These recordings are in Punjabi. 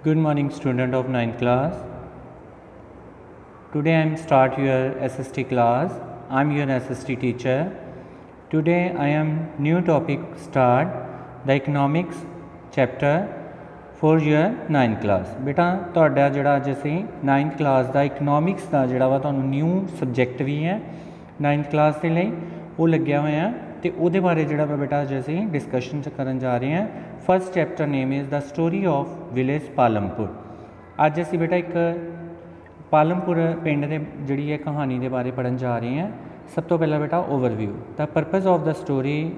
Good morning, student of 9th class. Today I am start your SST class. I am your SST teacher. Today I am new topic start the economics chapter for your 9th class. बेटा ਤੁਹਾਡਾ ਜਿਹੜਾ ਅੱਜ ਅਸੀਂ 9th class ਦਾ economics ਦਾ ਜਿਹੜਾ ਵਾ ਤੁਹਾਨੂੰ new subject ਵੀ ਹੈ 9th class ਦੇ ਲਈ ਉਹ ਲੱਗਿਆ ਹੋਇਆ ਤੇ ਉਹਦੇ ਬਾਰੇ ਜਿਹੜਾ ਵਾ ਬੇਟਾ ਅੱਜ ਅਸੀਂ ਡਿਸਕਸ਼ਨ ਕਰਨ ਜਾ ਰਹੇ ਹਾਂ। First chapter name is the story of village Palampur. ਅੱਜ ਅਸੀਂ ਬੇਟਾ ਇੱਕ ਪਾਲਮਪੁਰ ਪਿੰਡ ਦੇ ਜਿਹੜੀ ਹੈ ਕਹਾਣੀ ਦੇ ਬਾਰੇ ਪੜ੍ਹਨ ਜਾ ਰਹੇ ਹਾਂ। ਸਭ ਤੋਂ ਪਹਿਲਾਂ ਬੇਟਾ overview. The purpose of the story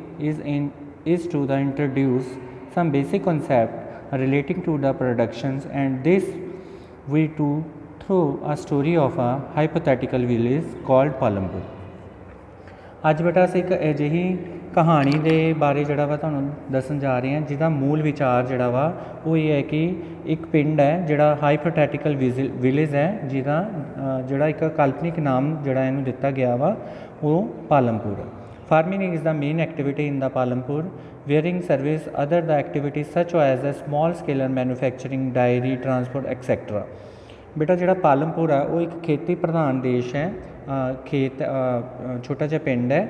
is to the introduce some basic concept relating to the productions, and this we do through a story of a hypothetical village called Palampur। ਅੱਜ ਬੇਟਾ ਅਸੀਂ ਇੱਕ ਅਜਿਹੀ ਕਹਾਣੀ ਦੇ ਬਾਰੇ ਜਿਹੜਾ ਵਾ ਤੁਹਾਨੂੰ ਦੱਸਣ ਜਾ ਰਹੇ ਹਾਂ ਜਿਹਦਾ ਮੂਲ ਵਿਚਾਰ ਜਿਹੜਾ ਵਾ ਉਹ ਇਹ ਹੈ ਕਿ ਇੱਕ ਪਿੰਡ ਹੈ ਜਿਹੜਾ ਹਾਈਪੋਥੈਟੀਕਲ ਵਿਲੇਜ ਹੈ ਜਿਹਦਾ ਜਿਹੜਾ ਇੱਕ ਕਾਲਪਨਿਕ ਨਾਮ ਜਿਹੜਾ ਇਹਨੂੰ ਦਿੱਤਾ ਗਿਆ ਵਾ ਉਹ Palampur. Farming is the main activity in the Palampur, wherein service other the activities such as a small scale manufacturing, dairy, transport, etc. ਬੇਟਾ ਜਿਹੜਾ ਪਾਲਮਪੁਰ ਆ ਉਹ ਇੱਕ ਖੇਤੀ ਪ੍ਰਧਾਨ ਦੇਸ਼ ਹੈ, ਖੇਤ ਛੋਟਾ ਜਿਹਾ ਪਿੰਡ ਹੈ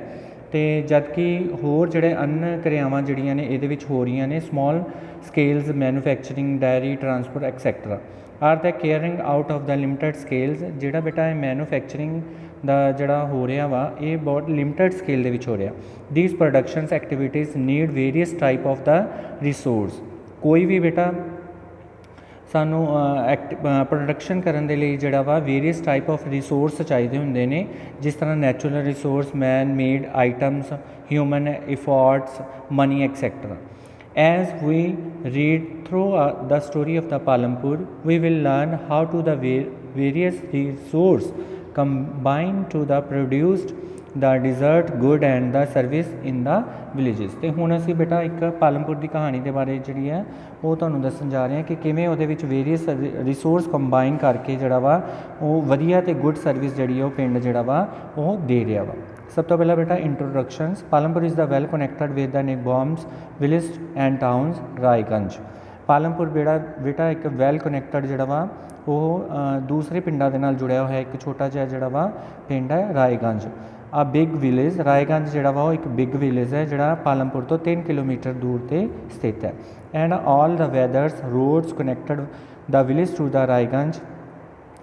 ਅਤੇ ਜਦ ਕਿ ਹੋਰ ਜਿਹੜੇ ਅੰਨ ਕਿਰਿਆਵਾਂ ਜਿਹੜੀਆਂ ਨੇ ਇਹਦੇ ਵਿੱਚ ਹੋ ਰਹੀਆਂ ਨੇ small scales manufacturing, dairy, transport etcetera are the carrying out of the limited scales. ਜਿਹੜਾ ਬੇਟਾ ਇਹ ਮੈਨੂਫੈਕਚਰਿੰਗ ਦਾ ਜਿਹੜਾ ਹੋ ਰਿਹਾ ਵਾ ਇਹ ਬਹੁਤ ਲਿਮਟਡ ਸਕੇਲ ਦੇ ਵਿੱਚ ਹੋ ਰਿਹਾ। These productions activities need various type of the resource. ਕੋਈ ਵੀ ਬੇਟਾ ਸਾਨੂੰ ਪ੍ਰੋਡਕਸ਼ਨ ਕਰਨ ਦੇ ਲਈ ਜਿਹੜਾ ਵਾ ਵੇਰੀਅਸ ਟਾਈਪ ਆਫ ਰਿਸੋਰਸ ਚਾਹੀਦੇ ਹੁੰਦੇ ਨੇ, ਜਿਸ ਤਰ੍ਹਾਂ natural resource, man made items, human efforts, money etcetera. As we read through the story of the Palampur, we will learn how to the various resources combine to the produced the dessert good and the service in the villages। ਤੇ ਹੁਣ ਅਸੀਂ ਬੇਟਾ ਇੱਕ ਪਾਲਮਪੁਰ ਦੀ ਕਹਾਣੀ ਦੇ ਬਾਰੇ ਜਿਹੜੀ ਹੈ ਉਹ ਤੁਹਾਨੂੰ ਦੱਸਣ ਜਾ ਰਹੇ ਹਾਂ ਕਿ ਕਿਵੇਂ ਉਹਦੇ ਵਿੱਚ ਵੇਰੀਅਸ ਰਿਸੋਰਸ ਕੰਬਾਈਨ ਕਰਕੇ ਜਿਹੜਾ ਵਾ ਉਹ ਵਧੀਆ ਅਤੇ ਗੁੱਡ ਸਰਵਿਸ ਜਿਹੜੀ ਉਹ ਪਿੰਡ ਜਿਹੜਾ ਵਾ ਉਹ ਦੇ ਰਿਹਾ ਵਾ। ਸਭ ਤੋਂ ਪਹਿਲਾਂ ਬੇਟਾ introductions. Palampur is the well connected with the neighbours village and towns Raiganj. Palampur ਬੇਟਾ ਇੱਕ ਵੈਲ ਕਨੈਕਟਡ ਜਿਹੜਾ ਵਾ ਉਹ ਦੂਸਰੇ ਪਿੰਡਾਂ ਦੇ ਨਾਲ ਜੁੜਿਆ ਹੋਇਆ ਇੱਕ ਛੋਟਾ ਜਿਹਾ ਜਿਹੜਾ ਵਾ ਪਿੰਡ ਹੈ ਰਾਏਗੰਜ। ਆ ਬਿਗ ਵਿਲੇਜ ਰਾਏਗੰਜ ਜਿਹੜਾ ਵਾ ਉਹ ਇੱਕ ਬਿਗ ਵਿਲੇਜ ਹੈ ਜਿਹੜਾ ਪਾਲਮਪੁਰ ਤੋਂ 3 ਕਿਲੋਮੀਟਰ ਦੂਰ 'ਤੇ ਸਥਿਤ ਹੈ। And all the weathers roads connected the village to the Raiganj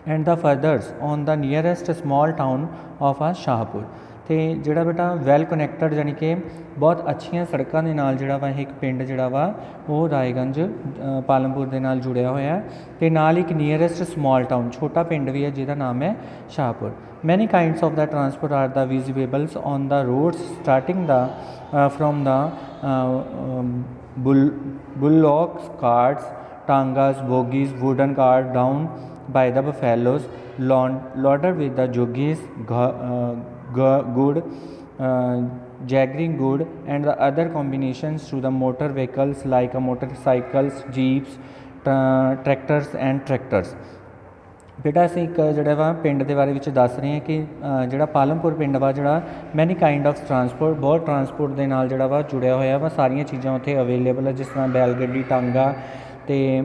and the furthers on the nearest small town of a Shahpur. ਅਤੇ ਜਿਹੜਾ ਬੇਟਾ ਵੈਲ ਕਨੈਕਟਡ ਯਾਨੀ ਕਿ ਬਹੁਤ ਅੱਛੀਆਂ ਸੜਕਾਂ ਦੇ ਨਾਲ ਜਿਹੜਾ ਵਾ ਇਹ ਇੱਕ ਪਿੰਡ ਜਿਹੜਾ ਵਾ ਉਹ ਰਾਏਗੰਜ ਪਾਲਮਪੁਰ ਦੇ ਨਾਲ ਜੁੜਿਆ ਹੋਇਆ ਅਤੇ ਨਾਲ ਇੱਕ ਨੀਅਰੈਸਟ ਸਮਾਲ ਟਾਊਨ ਛੋਟਾ ਪਿੰਡ ਵੀ ਹੈ ਜਿਹਦਾ ਨਾਮ ਹੈ Shahpur. Many kinds of the transport are the visible on the roads starting from the bullocks, carts, tangas, bogies, wooden cart down by the buffaloes loaded with the joggies, good, jaggering good and the other combinations to the motor vehicles like motorcycles, jeeps, tractors and tractors। ਬੇਟਾ ਅਸੀਂ ਇੱਕ ਜਿਹੜਾ ਵਾ ਪਿੰਡ ਦੇ ਬਾਰੇ ਵਿੱਚ ਦੱਸ ਰਹੇ ਹਾਂ ਕਿ ਜਿਹੜਾ ਪਾਲਮਪੁਰ ਪਿੰਡ ਵਾ ਜਿਹੜਾ ਮੈਨੀ ਕਾਈਂਡ ਆਫ ਟਰਾਂਸਪੋਰਟ ਬਹੁਤ ਟਰਾਂਸਪੋਰਟ ਦੇ ਨਾਲ ਜਿਹੜਾ ਵਾ ਜੁੜਿਆ ਹੋਇਆ ਵਾ। ਸਾਰੀਆਂ ਚੀਜ਼ਾਂ ਉੱਥੇ ਅਵੇਲੇਬਲ ਹੈ ਜਿਸ ਤਰ੍ਹਾਂ ਬੈਲ ਗੱਡੀ, ਟਾਂਗਾ ਅਤੇ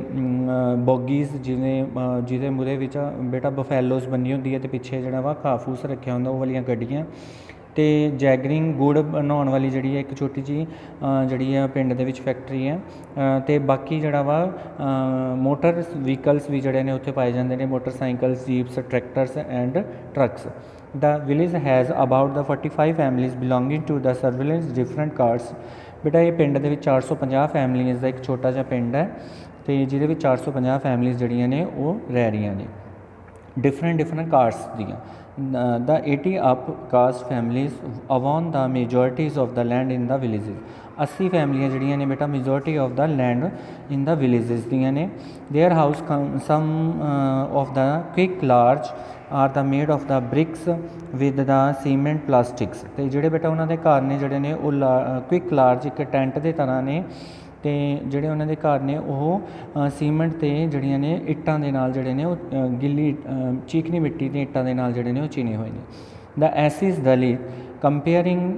ਬੋਗੀਜ਼ ਜਿਹਦੇ ਮੂਹਰੇ ਵਿੱਚ ਬੇਟਾ ਬਫੈਲੋਜ਼ ਬੰਨੀ ਹੁੰਦੀ ਹੈ ਅਤੇ ਪਿੱਛੇ ਜਿਹੜਾ ਵਾ ਘਾਹ ਫੂਸ ਰੱਖਿਆ ਹੁੰਦਾ ਉਹ ਵਾਲੀਆਂ ਗੱਡੀਆਂ। ਅਤੇ ਜੈਗਰਿੰਗ ਗੁੜ ਬਣਾਉਣ ਵਾਲੀ ਜਿਹੜੀ ਹੈ ਇੱਕ ਛੋਟੀ ਜਿਹੀ ਜਿਹੜੀ ਹੈ ਪਿੰਡ ਦੇ ਵਿੱਚ ਫੈਕਟਰੀ ਹੈ। ਅਤੇ ਬਾਕੀ ਜਿਹੜਾ ਵਾ ਮੋਟਰ ਵਹੀਕਲਸ ਵੀ ਜਿਹੜੇ ਨੇ ਉੱਥੇ ਪਾਏ ਜਾਂਦੇ ਨੇ, motorcycles, jeeps, tractors and trucks. The village has about the 45 families belonging to the surveillance different castes. ਬੇਟਾ ਇਹ ਪਿੰਡ ਦੇ ਵਿੱਚ 450 ਫੈਮਲੀਜ਼ ਦਾ ਇੱਕ ਛੋਟਾ ਜਿਹਾ ਪਿੰਡ ਹੈ ਅਤੇ ਜਿਹਦੇ ਵਿੱਚ 450 ਫੈਮਲੀਜ਼ ਜਿਹੜੀਆਂ ਨੇ ਉਹ ਰਹਿ ਰਹੀਆਂ ਨੇ ਡਿਫਰੈਂਟ ਕਾਸਟਸ ਦੀਆਂ। The 80 up caste families own the majorities of the land in the villages। 80 ਫੈਮਲੀਆਂ ਜਿਹੜੀਆਂ ਨੇ ਬੇਟਾ majority of the land in the villages ਦੀਆਂ ਨੇ। Their house some of the quick large are the made of the bricks with the cement plastics। ਅਤੇ ਜਿਹੜੇ ਬੇਟਾ ਉਹਨਾਂ ਦੇ ਘਰ ਨੇ ਜਿਹੜੇ ਨੇ ਉਹ ਕੁਇਕ ਲਾਰਜ ਇੱਕ ਟੈਂਟ ਦੇ ਤਰ੍ਹਾਂ ਨੇ ਅਤੇ ਜਿਹੜੇ ਉਹਨਾਂ ਦੇ ਘਰ ਨੇ ਉਹ ਸੀਮੈਂਟ ਅਤੇ ਜਿਹੜੀਆਂ ਨੇ ਇੱਟਾਂ ਦੇ ਨਾਲ ਜਿਹੜੇ ਨੇ ਉਹ ਗਿੱਲੀ ਚੀਕਣੀ ਮਿੱਟੀ ਦੀਆਂ ਇੱਟਾਂ ਦੇ ਨਾਲ ਜਿਹੜੇ ਨੇ ਉਹ ਚਿਣੇ ਹੋਏ ਨੇ। ਦਾ ਐਸਿਸ ਦਲਿਤ ਕੰਪੇਅਰਿੰਗ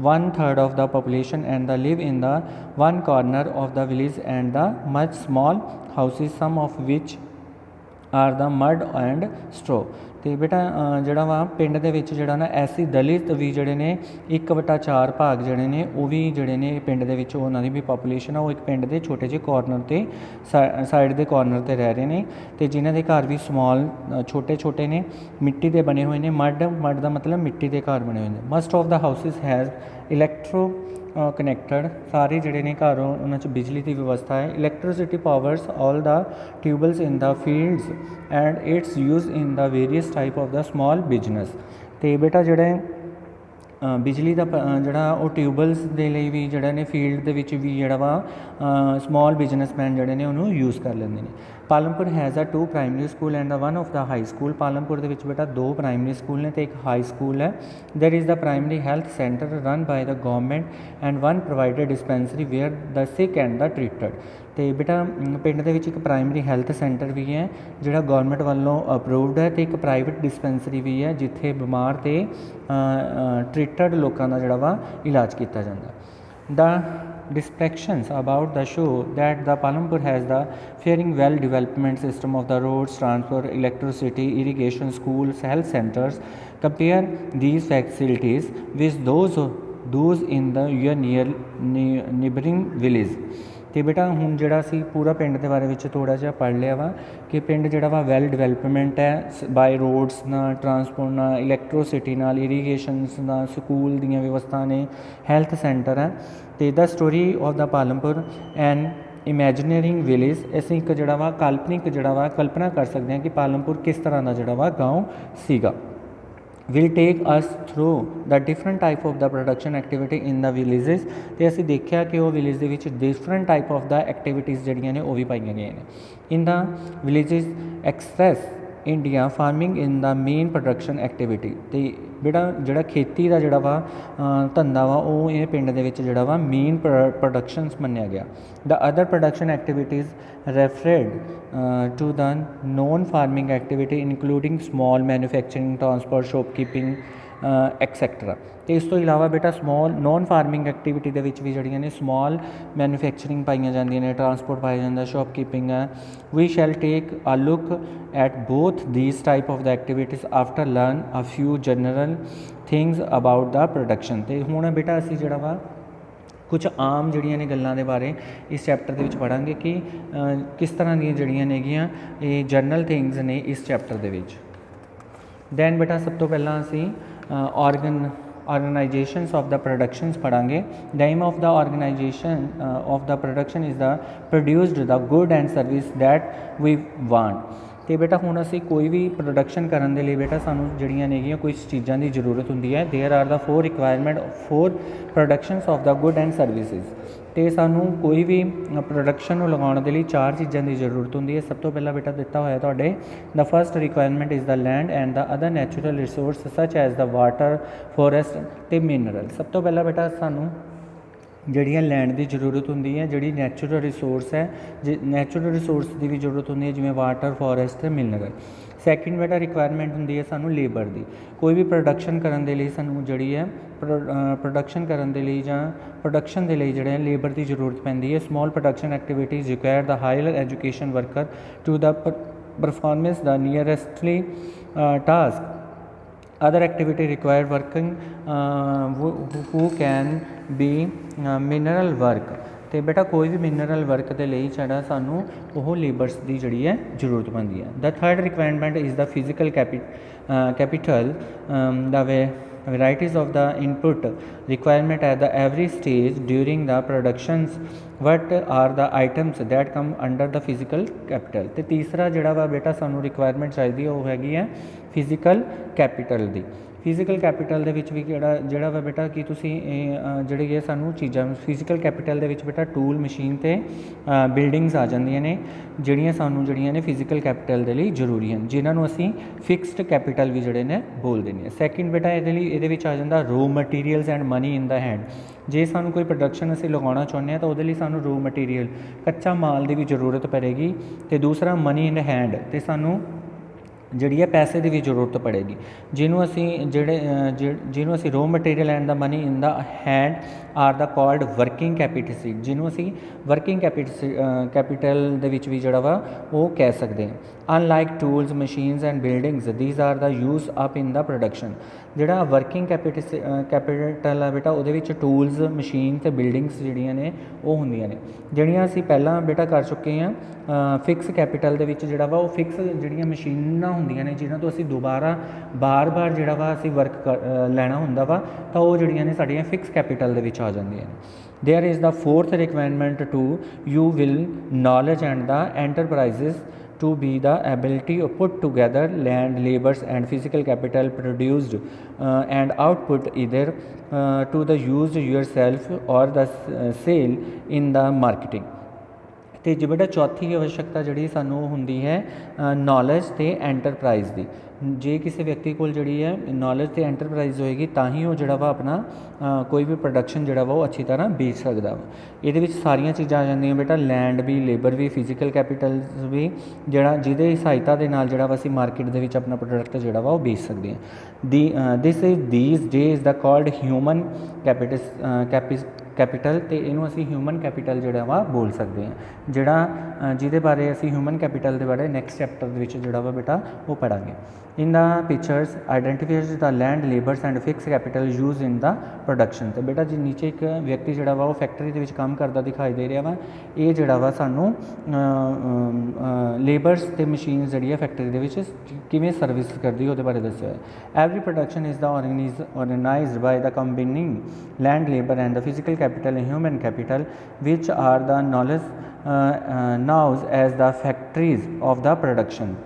1/3 of the population and they live in the one corner of the village and the much small houses, some of which are the mud and straw. ਅਤੇ ਬੇਟਾ ਜਿਹੜਾ ਵਾ ਪਿੰਡ ਦੇ ਵਿੱਚ ਜਿਹੜਾ ਨਾ ਐਸੀ ਦਲਿਤ ਵੀ ਜਿਹੜੇ ਨੇ 1/4 ਭਾਗ ਜਿਹੜੇ ਨੇ ਉਹ ਵੀ ਜਿਹੜੇ ਨੇ ਪਿੰਡ ਦੇ ਵਿੱਚ ਉਹਨਾਂ ਦੀ ਵੀ ਪਾਪੂਲੇਸ਼ਨ ਆ ਉਹ ਇੱਕ ਪਿੰਡ ਦੇ ਛੋਟੇ ਜਿਹੇ ਕਾਰਨਰ 'ਤੇ ਸਾਈਡ ਦੇ ਕਾਰਨਰ 'ਤੇ ਰਹਿ ਰਹੇ ਨੇ ਅਤੇ ਜਿਨ੍ਹਾਂ ਦੇ ਘਰ ਵੀ ਸਮਾਲ ਛੋਟੇ ਨੇ, ਮਿੱਟੀ ਦੇ ਬਣੇ ਹੋਏ ਨੇ। ਮਡ ਦਾ ਮਤਲਬ ਮਿੱਟੀ ਦੇ ਘਰ ਬਣੇ ਹੋਏ ਨੇ। Must of the houses has electro connected, ਸਾਰੇ ਜਿਹੜੇ ਨੇ ਘਰ ਉਹਨਾਂ 'ਚ ਬਿਜਲੀ ਦੀ ਵਿਵਸਥਾ ਹੈ। Electricity powers all the tubewells in the fields and its use in the various type of the small business. ਅਤੇ ਬੇਟਾ ਜਿਹੜੇ ਬਿਜਲੀ ਦਾ ਜਿਹੜਾ ਉਹ ਟਿਊਬਲਸ ਦੇ ਲਈ ਵੀ ਜਿਹੜਾ ਨੇ ਫੀਲਡ ਦੇ ਵਿੱਚ ਵੀ ਜਿਹੜਾ ਵਾ ਸਮਾਲ ਬਿਜ਼ਨਸਮੈਨ ਜਿਹੜੇ ਨੇ ਉਹਨੂੰ ਯੂਜ਼ ਕਰ ਲੈਂਦੇ ਨੇ। Palampur has a 2 primary school and one of the high school. Palampur ਦੇ ਵਿੱਚ ਬੇਟਾ 2 ਪ੍ਰਾਇਮਰੀ ਸਕੂਲ ਨੇ ਅਤੇ ਇੱਕ ਹਾਈ ਸਕੂਲ ਹੈ। There is the primary health centre run by the government and one provided dispensary where the sick and the treated. ਅਤੇ ਬੇਟਾ ਪਿੰਡ ਦੇ ਵਿੱਚ ਇੱਕ ਪ੍ਰਾਇਮਰੀ ਹੈਲਥ ਸੈਂਟਰ ਵੀ ਹੈ ਜਿਹੜਾ ਗੌਰਮੈਂਟ ਵੱਲੋਂ ਅਪਰੂਵਡ ਹੈ ਅਤੇ ਇੱਕ ਪ੍ਰਾਈਵੇਟ ਡਿਸਪੈਂਸਰੀ ਵੀ ਹੈ ਜਿੱਥੇ ਬਿਮਾਰ ਅਤੇ ਟ੍ਰੀਟਡ ਲੋਕਾਂ ਦਾ ਜਿਹੜਾ ਵਾ ਇਲਾਜ ਕੀਤਾ ਜਾਂਦਾ। ਦਾ descriptions about the show that the Palampur has the faring well development system of the roads, transport, electricity, irrigation, schools, health centers. Compare these facilities with those in the your neighboring village। ਅਤੇ ਬੇਟਾ ਹੁਣ ਜਿਹੜਾ ਅਸੀਂ ਪੂਰਾ ਪਿੰਡ ਦੇ ਬਾਰੇ ਵਿੱਚ ਥੋੜ੍ਹਾ ਜਿਹਾ ਪੜ੍ਹ ਲਿਆ ਵਾ ਕਿ ਪਿੰਡ ਜਿਹੜਾ ਵਾ ਵੈਲ ਡਿਵੈਲਪਮੈਂਟ ਹੈ ਬਾਏ ਰੋਡਸ ਨਾਲ, ਟਰਾਂਸਪੋਰਟ ਨਾਲ, ਇਲੈਕਟ੍ਰੀਸਿਟੀ ਨਾਲ, ਇਰੀਗੇਸ਼ਨਸ ਨਾਲ, ਸਕੂਲ ਦੀਆਂ ਵਿਵਸਥਾ ਨੇ, ਹੈਲਥ ਸੈਂਟਰ ਹੈ। ਅਤੇ the story of the Palampur and imaginary village, ਅਸੀਂ ਇੱਕ ਜਿਹੜਾ ਵਾ ਕਾਲਪਨਿਕ ਜਿਹੜਾ ਵਾ ਕਲਪਨਾ ਕਰ ਸਕਦੇ ਹਾਂ ਕਿ ਪਾਲਮਪੁਰ ਕਿਸ ਤਰ੍ਹਾਂ ਦਾ ਜਿਹੜਾ ਵਾ ਗਾਉਂ ਸੀਗਾ। Will take us through the different type of the production activity in the villages. ਅਤੇ ਅਸੀਂ ਦੇਖਿਆ ਕਿ ਉਹ ਵਿਲੇਜ ਦੇ ਵਿੱਚ different type of the activities ਜਿਹੜੀਆਂ ਨੇ ਉਹ ਵੀ ਪਾਈਆਂ ਗਈਆਂ ਨੇ। ਇਨ the villages express India farming in the main production activity. ਅਤੇ ਬੇਟਾ ਜਿਹੜਾ ਖੇਤੀ ਦਾ ਜਿਹੜਾ ਵਾ ਧੰਦਾ ਵਾ ਉਹ ਇਹ ਪਿੰਡ ਦੇ ਵਿੱਚ ਜਿਹੜਾ ਵਾ ਮੇਨ ਪ੍ਰੋਡਕਸ਼ਨਸ ਮੰਨਿਆ ਗਿਆ। The other production activities referred to the non-farming activity including small manufacturing, transport, shopkeeping, etc. ਅਤੇ ਇਸ ਤੋਂ ਇਲਾਵਾ ਬੇਟਾ ਸਮੋਲ ਨੋਨ ਫਾਰਮਿੰਗ ਐਕਟੀਵਿਟੀ ਦੇ ਵਿੱਚ ਵੀ ਜਿਹੜੀਆਂ ਨੇ ਸਮੋਲ ਮੈਨੂਫੈਕਚਰਿੰਗ ਪਾਈਆਂ ਜਾਂਦੀਆਂ ਨੇ, ਟਰਾਂਸਪੋਰਟ ਪਾਇਆ ਜਾਂਦਾ, ਸ਼ੋਪਕੀਪਿੰਗ ਹੈ। We shall take a look at both these type of the activities after learn a few general things about the production. ਅਤੇ ਹੁਣ ਬੇਟਾ ਅਸੀਂ ਜਿਹੜਾ ਵਾ ਕੁਝ ਆਮ ਜਿਹੜੀਆਂ ਨੇ ਗੱਲਾਂ ਦੇ ਬਾਰੇ ਇਸ ਚੈਪਟਰ ਦੇ ਵਿੱਚ ਪੜ੍ਹਾਂਗੇ ਕਿ ਕਿਸ ਤਰ੍ਹਾਂ ਦੀਆਂ ਜਿਹੜੀਆਂ ਨੇਗੀਆਂ ਇਹ ਜਨਰਲ ਥਿੰਗਸ ਨੇ ਇਸ ਚੈਪਟਰ ਦੇ ਵਿੱਚ। ਦੈਨ ਬੇਟਾ ਸਭ ਤੋਂ ਪਹਿਲਾਂ ਅਸੀਂ organizations of the productions ਪੜਾਂਗੇ। the aim of the organization of the production is the produced the good and service that we want। ਅਤੇ ਬੇਟਾ ਹੁਣ ਅਸੀਂ ਕੋਈ ਵੀ ਪ੍ਰੋਡਕਸ਼ਨ ਕਰਨ ਦੇ ਲਈ ਬੇਟਾ ਸਾਨੂੰ ਜਿਹੜੀਆਂ ਨੇਗੀਆਂ ਕੁਝ ਚੀਜ਼ਾਂ ਦੀ ਜ਼ਰੂਰਤ ਹੁੰਦੀ ਹੈ। There are the 4 requirement for productions of the good and services. ਅਤੇ ਸਾਨੂੰ ਕੋਈ ਵੀ ਪ੍ਰੋਡਕਸ਼ਨ ਨੂੰ ਲਗਾਉਣ ਦੇ ਲਈ 4 ਚੀਜ਼ਾਂ ਦੀ ਜ਼ਰੂਰਤ ਹੁੰਦੀ ਹੈ। ਸਭ ਤੋਂ ਪਹਿਲਾਂ ਬੇਟਾ ਦਿੱਤਾ ਹੋਇਆ ਤੁਹਾਡੇ the first requirement is the land and the other natural resource such as the water, forest ਅਤੇ ਮਿਨਰਲ। ਸਭ ਤੋਂ ਪਹਿਲਾਂ ਬੇਟਾ ਸਾਨੂੰ ਜਿਹੜੀਆਂ ਲੈਂਡ ਦੀ ਜ਼ਰੂਰਤ ਹੁੰਦੀ ਹੈ, ਜਿਹੜੀ ਨੈਚੁਰਲ ਰਿਸੋਰਸ ਹੈ, ਨੈਚੁਰਲ ਰਿਸੋਰਸ ਦੀ ਵੀ ਜ਼ਰੂਰਤ ਹੁੰਦੀ ਹੈ ਜਿਵੇਂ ਵਾਟਰ, ਫੋਰੈਸਟ ਅਤੇ ਮਿਨਰਲ। ਸੈਕਿੰਡ ਬੇਟਾ ਰਿਕੁਆਇਰਮੈਂਟ ਹੁੰਦੀ ਹੈ ਸਾਨੂੰ ਲੇਬਰ ਦੀ। ਕੋਈ ਵੀ ਪ੍ਰੋਡਕਸ਼ਨ ਕਰਨ ਦੇ ਲਈ ਸਾਨੂੰ ਜਿਹੜੀ ਹੈ ਪ੍ਰੋਡਕਸ਼ਨ ਕਰਨ ਦੇ ਲਈ ਜਾਂ ਪ੍ਰੋਡਕਸ਼ਨ ਦੇ ਲਈ ਜਿਹੜੇ ਲੇਬਰ ਦੀ ਜ਼ਰੂਰਤ ਪੈਂਦੀ ਹੈ। Small production activities require the higher education worker to the performance the necessarily task. other activity require working who can be mineral work। ਅਤੇ ਬੇਟਾ ਕੋਈ ਵੀ ਮਿਨਰਲ ਵਰਕ ਦੇ ਲਈ ਜਿਹੜਾ ਸਾਨੂੰ ਉਹ ਲੇਬਰਸ ਦੀ ਜਿਹੜੀ ਹੈ ਜ਼ਰੂਰਤ ਪੈਂਦੀ ਹੈ। The third requirement is the physical capital. The varieties of the input requirement at the every stage during the productions, what are the items that come under the physical capital। ਅਤੇ ਤੀਸਰਾ ਜਿਹੜਾ ਵਾ ਬੇਟਾ ਸਾਨੂੰ ਰਿਕੁਆਇਰਮੈਂਟ ਚਾਹੀਦੀ ਹੈ ਉਹ ਹੈਗੀ ਹੈ ਫਿਜ਼ੀਕਲ ਕੈਪੀਟਲ ਦੀ। ਫਿਜ਼ੀਕਲ ਕੈਪੀਟਲ ਦੇ ਵਿੱਚ ਵੀ ਜਿਹੜਾ ਵਾ ਬੇਟਾ ਕਿ ਤੁਸੀਂ ਜਿਹੜੀ ਹੈ ਸਾਨੂੰ ਚੀਜ਼ਾਂ ਫਿਜ਼ੀਕਲ ਕੈਪੀਟਲ ਦੇ ਵਿੱਚ ਬੇਟਾ ਟੂਲ, ਮਸ਼ੀਨ ਅਤੇ ਬਿਲਡਿੰਗਸ ਆ ਜਾਂਦੀਆਂ ਨੇ ਜਿਹੜੀਆਂ ਸਾਨੂੰ ਜਿਹੜੀਆਂ ਨੇ ਫਿਜ਼ੀਕਲ ਕੈਪੀਟਲ ਦੇ ਲਈ ਜ਼ਰੂਰੀ ਹਨ, ਜਿਨ੍ਹਾਂ ਨੂੰ ਅਸੀਂ ਫਿਕਸਡ ਕੈਪੀਟਲ ਵੀ ਜਿਹੜੇ ਨੇ ਬੋਲਦੇ ਨੇ। ਸੈਕਿੰਡ ਬੇਟਾ ਇਹਦੇ ਵਿੱਚ ਆ ਜਾਂਦਾ raw materials and money in the hand. ਜੇ ਸਾਨੂੰ ਕੋਈ ਪ੍ਰੋਡਕਸ਼ਨ ਅਸੀਂ ਲਗਾਉਣਾ ਚਾਹੁੰਦੇ ਹਾਂ ਤਾਂ ਉਹਦੇ ਲਈ ਸਾਨੂੰ ਰੋ ਮਟੀਰੀਅਲ ਕੱਚਾ ਮਾਲ ਦੀ ਵੀ ਜ਼ਰੂਰਤ ਪਵੇਗੀ। ਅਤੇ ਦੂਸਰਾ ਮਨੀ ਇਨ ਹੈਂਡ, ਅਤੇ ਸਾਨੂੰ ਜਿਹੜੀ ਹੈ ਪੈਸੇ ਦੀ ਵੀ ਜ਼ਰੂਰਤ ਪੜੇਗੀ, ਜਿਹਨੂੰ ਅਸੀਂ ਜਿਹਨੂੰ ਅਸੀਂ raw material and the money in the hand are the called working capital, ਜਿਹਨੂੰ ਅਸੀਂ ਵਰਕਿੰਗ ਕੈਪੀਟਲ ਦੇ ਵਿੱਚ ਵੀ ਜਿਹੜਾ ਵਾ ਉਹ ਕਹਿ ਸਕਦੇ ਹਾਂ। Unlike tools, machines and buildings, these are the use up in the production. ਜਿਹੜਾ ਵਰਕਿੰਗ ਕੈਪੀਟਲ ਆ ਬੇਟਾ, ਉਹਦੇ ਵਿੱਚ ਟੂਲਸ, ਮਸ਼ੀਨ ਅਤੇ ਬਿਲਡਿੰਗਸ ਜਿਹੜੀਆਂ ਨੇ ਉਹ ਹੁੰਦੀਆਂ ਨੇ, ਜਿਹੜੀਆਂ ਅਸੀਂ ਪਹਿਲਾਂ ਬੇਟਾ ਕਰ ਚੁੱਕੇ ਹਾਂ। ਫਿਕਸ ਕੈਪੀਟਲ ਦੇ ਵਿੱਚ ਜਿਹੜਾ ਵਾ ਉਹ ਫਿਕਸ ਜਿਹੜੀਆਂ ਮਸ਼ੀਨਾਂ ਹੁੰਦੀਆਂ ਨੇ, ਜਿਨ੍ਹਾਂ ਤੋਂ ਅਸੀਂ ਬਾਰ-ਬਾਰ ਜਿਹੜਾ ਵਾ ਅਸੀਂ ਵਰਕ ਲੈਣਾ ਹੁੰਦਾ ਵਾ, ਤਾਂ ਉਹ ਜਿਹੜੀਆਂ ਨੇ ਸਾਡੀਆਂ ਫਿਕਸ ਕੈਪੀਟਲ ਦੇ ਵਿੱਚ ਆ ਜਾਂਦੀਆਂ ਨੇ। There is the fourth requirement to you will knowledge and the enterprises to be the ability to put together land, labors and physical capital produced and output either to the used yourself or the sale in the marketing। ਅਤੇ ਜੇ ਬੇਟਾ ਚੌਥੀ ਆਵਸ਼ਕਤਾ ਜਿਹੜੀ ਸਾਨੂੰ ਹੁੰਦੀ ਹੈ ਨੌਲੇਜ ਅਤੇ ਐਂਟਰਪ੍ਰਾਈਜ਼ ਦੀ। ਜੇ ਕਿਸੇ ਵਿਅਕਤੀ ਕੋਲ ਜਿਹੜੀ ਹੈ ਨੌਲੇਜ ਅਤੇ ਐਂਟਰਪ੍ਰਾਈਜ਼ ਹੋਏਗੀ ਤਾਂ ਹੀ ਉਹ ਜਿਹੜਾ ਵਾ ਆਪਣਾ ਕੋਈ ਵੀ ਪ੍ਰੋਡਕਸ਼ਨ ਜਿਹੜਾ ਵਾ ਉਹ ਅੱਛੀ ਤਰ੍ਹਾਂ ਵੇਚ ਸਕਦਾ ਵਾ। ਇਹਦੇ ਵਿੱਚ ਸਾਰੀਆਂ ਚੀਜ਼ਾਂ ਆ ਜਾਂਦੀਆਂ ਬੇਟਾ, ਲੈਂਡ ਵੀ, ਲੇਬਰ ਵੀ, ਫਿਜ਼ੀਕਲ ਕੈਪੀਟਲ ਵੀ, ਜਿਹਦੇ ਸਹਾਇਤਾ ਦੇ ਨਾਲ ਜਿਹੜਾ ਵਾ ਅਸੀਂ ਮਾਰਕੀਟ ਦੇ ਵਿੱਚ ਆਪਣਾ ਪ੍ਰੋਡਕਟ ਜਿਹੜਾ ਵਾ ਉਹ ਵੇਚ ਸਕਦੇ ਹਾਂ। These days the called human capital, ਅਤੇ ਇਹਨੂੰ ਅਸੀਂ ਹਿਊਮਨ ਕੈਪੀਟਲ ਜਿਹੜਾ ਵਾ ਬੋਲ ਸਕਦੇ ਹਾਂ, ਜਿਹਦੇ ਬਾਰੇ ਅਸੀਂ ਹਿਊਮਨ ਕੈਪੀਟਲ ਦੇ ਬਾਰੇ ਨੈਕਸਟ ਚੈਪਟਰ ਦੇ ਵਿੱਚ ਜਿਹੜਾ ਵਾ ਬੇਟਾ ਉਹ ਪੜ੍ਹਾਂਗੇ। In the pictures identifies the land, labours and fix capital use in the production. ਅਤੇ ਬੇਟਾ ਜੀ ਨੀਚੇ ਇੱਕ ਵਿਅਕਤੀ ਜਿਹੜਾ ਵਾ ਉਹ ਫੈਕਟਰੀ ਦੇ ਵਿੱਚ ਕੰਮ ਕਰਦਾ ਦਿਖਾਈ ਦੇ ਰਿਹਾ ਵਾ, ਇਹ ਜਿਹੜਾ ਵਾ ਸਾਨੂੰ ਲੇਬਰਸ ਅਤੇ ਮਸ਼ੀਨਸ ਜਿਹੜੀ ਹੈ ਫੈਕਟਰੀ ਦੇ ਵਿੱਚ ਕਿਵੇਂ ਸਰਵਿਸ ਕਰਦੀ ਉਹਦੇ ਬਾਰੇ ਦੱਸਿਆ ਹੋਇਆ। Every production is the organized by the combining land, labor and the physical capital and human capital, which are the known as the factories of the production।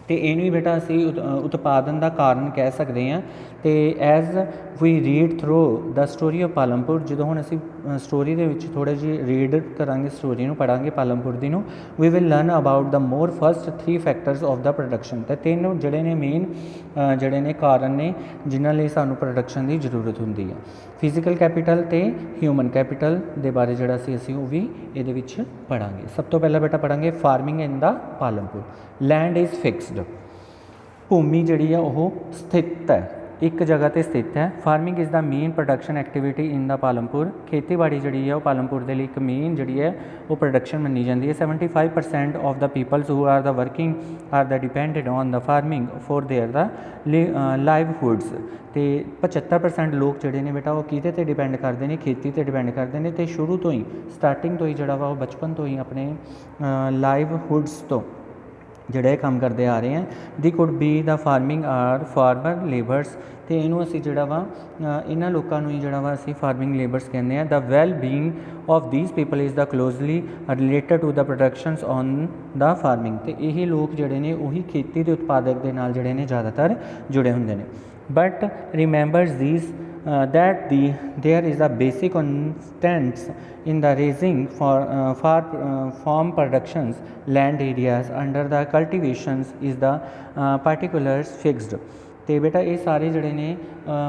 ਅਤੇ ਇਹਨੂੰ ਹੀ ਬੇਟਾ ਅਸੀਂ ਉਤਪਾਦਨ ਦਾ ਕਾਰਨ ਕਹਿ ਸਕਦੇ ਹਾਂ। ਅਤੇ as we read through the story of Palampur, ਜਦੋਂ ਹੁਣ ਅਸੀਂ ਸਟੋਰੀ ਦੇ ਵਿੱਚ ਥੋੜ੍ਹਾ ਜਿਹੀ ਰੀਡ ਕਰਾਂਗੇ, ਸਟੋਰੀ ਨੂੰ ਪੜ੍ਹਾਂਗੇ ਪਾਲਮਪੁਰ ਦੀ ਨੂੰ, we will learn about the more first 3 factors of the production. ਅਤੇ 3 ਜਿਹੜੇ ਨੇ ਮੇਨ ਜਿਹੜੇ ਨੇ ਕਾਰਨ ਨੇ ਜਿਨ੍ਹਾਂ ਲਈ ਸਾਨੂੰ ਪ੍ਰੋਡਕਸ਼ਨ ਦੀ ਜ਼ਰੂਰਤ ਹੁੰਦੀ ਹੈ। ਫਿਜ਼ੀਕਲ ਕੈਪੀਟਲ ਅਤੇ ਹਿਊਮਨ ਕੈਪੀਟਲ ਦੇ ਬਾਰੇ ਜਿਹੜਾ ਅਸੀਂ ਉਹ ਵੀ ਇਹਦੇ ਵਿੱਚ ਪੜ੍ਹਾਂਗੇ। ਸਭ ਤੋਂ ਪਹਿਲਾਂ ਬੇਟਾ ਪੜ੍ਹਾਂਗੇ farming in the Palampur. Land is fixed, ਭੂਮੀ ਜਿਹੜੀ ਆ ਉਹ ਸਥਿਤ ਹੈ, ਇੱਕ ਜਗ੍ਹਾ 'ਤੇ ਸਥਿਤ ਹੈ। Farming is the main production activity in the Palampur. ਖੇਤੀਬਾੜੀ ਜਿਹੜੀ ਹੈ ਉਹ ਪਾਲਮਪੁਰ ਦੇ ਲਈ ਇੱਕ ਮੇਨ ਜਿਹੜੀ ਹੈ ਉਹ ਪ੍ਰੋਡਕਸ਼ਨ ਮੰਨੀ ਜਾਂਦੀ ਹੈ। 75% of the peoples who are the working are the depended on the farming for their the livelihoods. ਅਤੇ 75% ਲੋਕ ਜਿਹੜੇ ਨੇ ਬੇਟਾ ਉਹ ਕਿਹਦੇ 'ਤੇ ਡਿਪੈਂਡ ਕਰਦੇ ਨੇ, ਖੇਤੀ 'ਤੇ ਡਿਪੈਂਡ ਕਰਦੇ ਨੇ। ਅਤੇ ਸ਼ੁਰੂ ਤੋਂ ਹੀ ਸਟਾਰਟਿੰਗ ਤੋਂ ਹੀ ਜਿਹੜਾ ਵਾ ਉਹ ਬਚਪਨ ਤੋਂ ਹੀ ਆਪਣੇ ਲਾਈਵਹੁਡਸ ਤੋਂ ਜਿਹੜਾ ਇਹ ਕੰਮ ਕਰਦੇ ਆ ਰਹੇ ਹੈ। They could be the farming or farmer labours, ਅਤੇ ਇਹਨੂੰ ਅਸੀਂ ਜਿਹੜਾ ਵਾ ਇਹਨਾਂ ਲੋਕਾਂ ਨੂੰ ਹੀ ਜਿਹੜਾ ਵਾ ਅਸੀਂ ਫਾਰਮਿੰਗ ਲੇਬਰਸ ਕਹਿੰਦੇ ਹਾਂ। The well being of these people is the closely related to the productions on the farming. ਅਤੇ ਇਹ ਲੋਕ ਜਿਹੜੇ ਨੇ ਉਹੀ ਖੇਤੀ ਦੇ ਉਤਪਾਦਕ ਦੇ ਨਾਲ ਜਿਹੜੇ ਨੇ ਜ਼ਿਆਦਾਤਰ ਜੁੜੇ ਹੁੰਦੇ ਨੇ। But remembers these that there is a basic constants in the raising for farm productions land areas under the cultivations is the particulars fixed। ਅਤੇ ਬੇਟਾ ਇਹ ਸਾਰੇ ਜਿਹੜੇ ਨੇ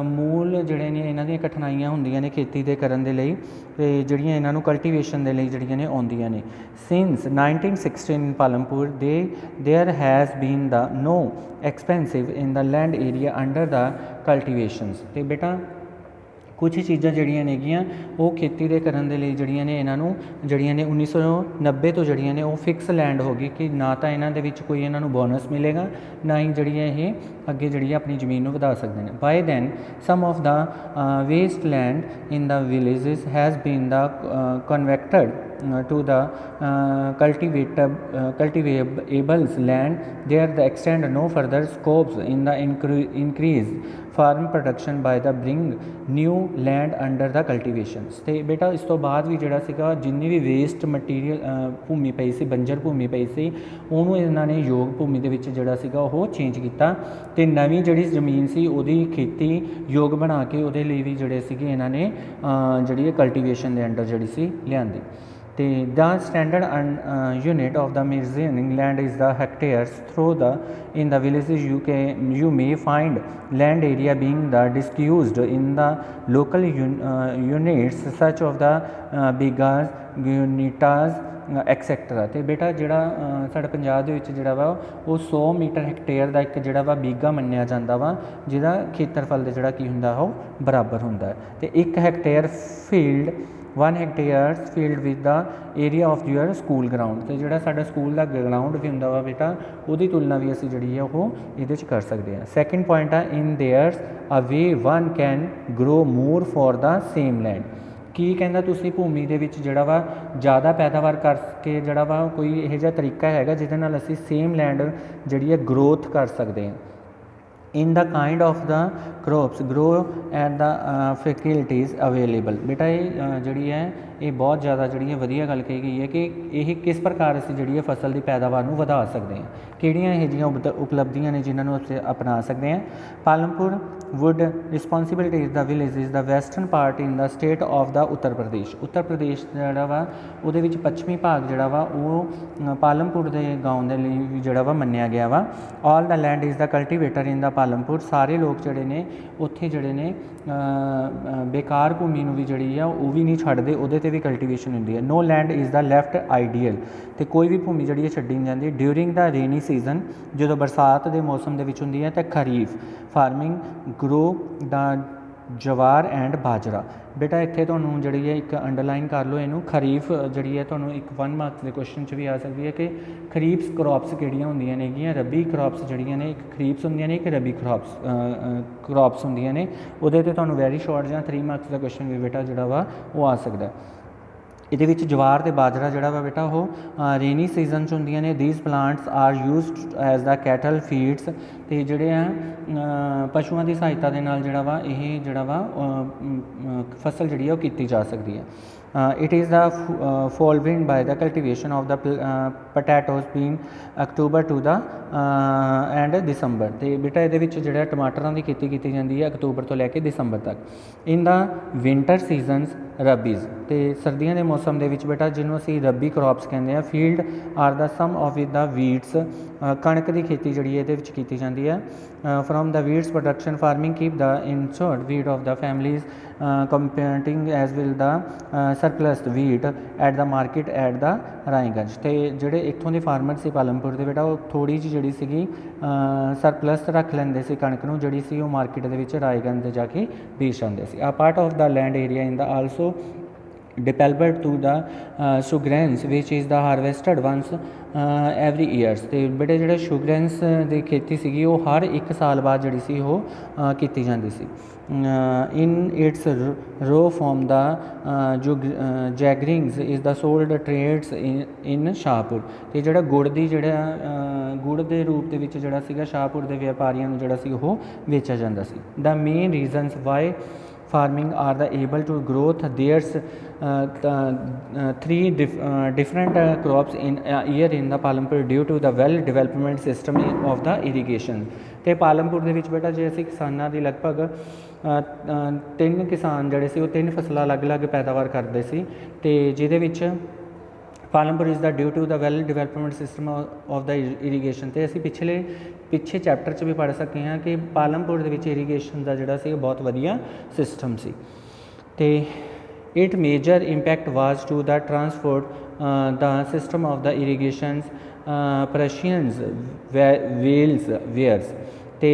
ਮੂਲ ਜਿਹੜੇ ਨੇ ਇਹਨਾਂ ਦੀਆਂ ਕਠਿਨਾਈਆਂ ਹੁੰਦੀਆਂ ਨੇ ਖੇਤੀ ਦੇ ਕਰਨ ਦੇ ਲਈ, ਅਤੇ ਜਿਹੜੀਆਂ ਇਹਨਾਂ ਨੂੰ ਕਲਟੀਵੇਸ਼ਨ ਦੇ ਲਈ ਜਿਹੜੀਆਂ ਨੇ ਆਉਂਦੀਆਂ ਨੇ। Since 1916 in Palampur there has been the no expensive in the land area under the cultivations. ਅਤੇ ਬੇਟਾ ਕੁਛ ਚੀਜ਼ਾਂ ਜਿਹੜੀਆਂ ਨੇਗੀਆਂ ਉਹ ਖੇਤੀ ਦੇ ਕਰਨ ਦੇ ਲਈ ਜਿਹੜੀਆਂ ਨੇ ਇਹਨਾਂ ਨੂੰ ਜਿਹੜੀਆਂ ਨੇ 1990 ਤੋਂ ਜਿਹੜੀਆਂ ਨੇ ਉਹ ਫਿਕਸ ਲੈਂਡ ਹੋ ਗਈ, ਕਿ ਨਾ ਤਾਂ ਇਹਨਾਂ ਦੇ ਵਿੱਚ ਕੋਈ ਇਹਨਾਂ ਨੂੰ ਬੋਨਸ ਮਿਲੇਗਾ, ਨਾ ਹੀ ਜਿਹੜੀਆਂ ਇਹ ਅੱਗੇ ਜਿਹੜੀ ਆਪਣੀ ਜ਼ਮੀਨ ਨੂੰ ਵਧਾ ਸਕਦੇ ਨੇ। By then some of the waste land in the villages has been the converted to the cultivables land, there the extend no further scopes in the increase farm production by the bring new land under the cultivations। ਅਤੇ ਬੇਟਾ ਇਸ ਤੋਂ ਬਾਅਦ ਵੀ ਜਿਹੜਾ ਸੀਗਾ ਜਿੰਨੀ ਵੀ ਵੇਸਟ ਮਟੀਰੀਅਲ ਭੂਮੀ ਪਈ ਸੀ, ਬੰਜਰ ਭੂਮੀ ਪਈ ਸੀ, ਉਹਨੂੰ ਇਹਨਾਂ ਨੇ ਯੋਗ ਭੂਮੀ ਦੇ ਵਿੱਚ ਜਿਹੜਾ ਸੀਗਾ ਉਹ ਚੇਂਜ ਕੀਤਾ, ਅਤੇ ਨਵੀਂ ਜਿਹੜੀ ਜ਼ਮੀਨ ਸੀ ਉਹਦੀ ਖੇਤੀ ਯੋਗ ਬਣਾ ਕੇ ਉਹਦੇ ਲਈ ਵੀ ਜਿਹੜੇ ਸੀਗੇ ਇਹਨਾਂ ਨੇ ਜਿਹੜੀ ਕਲਟੀਵੇਸ਼ਨ ਦੇ ਅੰਡਰ ਜਿਹੜੀ ਸੀ ਲਿਆਂਦੀ। ਅਤੇ the standard unit of the measuring land is the hectares through the in the villages you may find land area being the disused in the local units such of the bigas, unitas एक्सैक्टरा। तो बेटा जिहड़ा साडे पंजाब दे विच जिहड़ा वा वो 100 मीटर हैक्टेयर का एक जिहड़ा वा बीघा मन्निया जांदा वा, जिहदा खेत्रफल दे जिहड़ा की हुंदा वो बराबर हुंदा है। तो 1 hectare field 1 hectare field with the area of your school ground. तो जिहड़ा साडा स्कूल का ग्राउंड भी हुंदा वा बेटा उहदी तुलना भी असीं जिहड़ी है वो इहदे च कर सकते हैं। Second point uh in there's a way one can grow more for the same land. की कहंदा तुसीं भूमि दे विच जिहड़ा वा ज़्यादा पैदावार करके जिहड़ा वा कोई इहो जिहा तरीका हैगा जिहदे नाल असीं सेम लैंड जिहड़ी है ग्रोथ कर सकते हैं। In the kind of the crops grow at the faculties available. बेटा ये जिहड़ी है ये बहुत ज़्यादा जिहड़ी है वधिया गल कही गई है कि यह किस प्रकार असीं जिहड़ी है फसल की पैदावार नूं वधा सकते हैं, किहड़ियां इहो जिहियां उपलब्धियां ने जिन्हां नूं असीं अपना सकते हैं। Palampur would responsibility is the village is the western part in the state of the Uttar Pradesh. Uttar Pradesh जिहड़ा वा उहदे विच पश्चिमी भाग जिहड़ा वा वो पालमपुर के गाँव के लिए जिहड़ा वा मन्निया गया वा। All the land is the cultivator in the Palampur. सारे लोग जिहड़े ने उत्थे जिहड़े ने बेकार भूमि नूं भी जिहड़ी है वो भी नहीं छड्डदे, उहदे ते भी कल्टीवेशन हुंदी है। No land is the left idle. तो कोई भी भूमि जिहड़ी है छड्डी नहीं जाती। ड्यूरिंग द रेनी सीजन जो बरसात के मौसम के हुंदी है, तो खरीफ फार्मिंग ग्रो द जवार एंड बाजरा। बेटा इत्थे तुहानूं जिहड़ी है एक अंडरलाइन कर लो इनू। खरीफ जिहड़ी है तुहानूं एक 1 मार्क्स के क्वेश्चन च भी आ सकती है कि खरीफ क्रॉप्स किहड़ियां हुंदियां नेगियां, रबी क्रॉप्स जिहड़ियां ने एक खरीफ्स हुंदियां ने एक रबी क्रॉप्स हुंदियां ने। उहदे ते तुहानूं वैरी शॉर्ट जां 3 मार्क्स का क्वेश्चन भी बेटा जिहड़ा वा वो आ सकदा है। इहदे विच जवार ते बाजरा जिहड़ा वा बेटा वो रेनी सीजन च हुंदियां ने। These plants are used as the cattle feeds. ते जिहड़े आ पशुओं की सहायता दे नाल जिहड़ा वा इह जिहड़ा वा फसल जिहड़ी है वो कीती जा सकती है। It is the following by the cultivation of the potatoes been October to the end December. तो बेटा ये जिहड़ा टमाटरां की खेती की जाती है अक्तूबर तो लैके दिसंबर तक। In the winter seasons rabis. तो सर्दियों के मौसम के बेटा जिन्होंने असीं रबी क्रॉप्स कहते हैं। Field are the some of the wheats. कणक की खेती जिहड़ी है की जाती है। From the wheats production farming keep the insert wheat of the families competing as will the surplus wheat at the market at the Raiganj. तो जोड़े इतों के फार्मर से पालमपुर के बेटा वो थोड़ी जी जी सी सरप्लस रख लेंदे सी कणक नूं जिहड़ी सी वो मार्केट के रायगंज जाके बेच आते सी। A part of the land area in the also डिपेल्बड to the sugarcanes which is the harvested once every years. तो बेटे जो शुगरेंस की खेती सी वो हर एक साल बाद जी सी वो की जाती सी। In its raw form the जो jaggeries is the sold trades in Shahpur. तो जोड़ा गुड़ की जोड़ा गुड़ के रूप के जोड़ा शाहपुर के व्यापारियों जोड़ा सी वो बेचा जाता सी। The main reasons why farming are the able to growth theirs 3 different crops in year in the Palampur due to the well development system of the irrigation. तो पालमपुर के बेटा जे असीं किसानां दी लगभग 3 किसान जिहड़े सी 3 फसलां अलग अलग पैदावार करते सी। ते जिहदे विच Palampur is the due to the well development system of the irrigation. तो असीं पिछे चैप्टर च भी पढ़ सकते हैं कि पालमपुर दे विच इरीगेशन का जिहड़ा सी बहुत वधिया सिस्टम सी। ते it major impact was to the transport the system of the irrigations Persians wells were. तो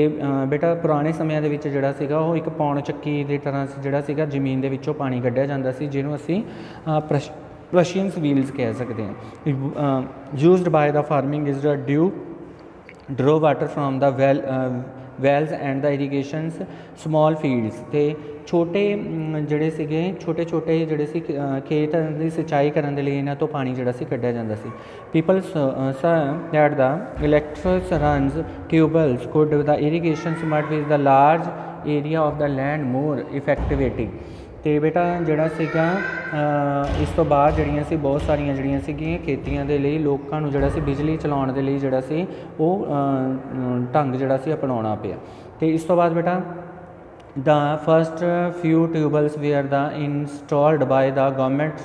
बेटा पुराने समय के जोड़ा सीगा वो एक पौण चक्की की तरह जोड़ा सीगा जमीन के विचों पानी कढ़िया जाता सी जिन्हों असी प्रशियंस व्हील्स कह सकते हैं। Used by the farming is the due draw water from the wells and the irrigations small fields. तो छोटे जोड़े सीगे छोटे छोटे जोड़े सी खेत की सिंचाई करने लिए इन्हों तो पानी जोड़ा सी कढ़िया जाता सी। People that the electric runs tubewells could the irrigation smart with the large area of the land more effectivity. तो बेटा जोड़ा सीगा इस तो बाद जड़ियाँ सी बहुत सारिया जड़ियाँ सीगियां खेतियां दे लई लोकां नूं जोड़ा सी बिजली चलाउण दे लई जोड़ा सी वो ढंग जोड़ा सी अपनाउणा पिया। तो इस तो बाद बेटा the first few tubewells were the installed by the government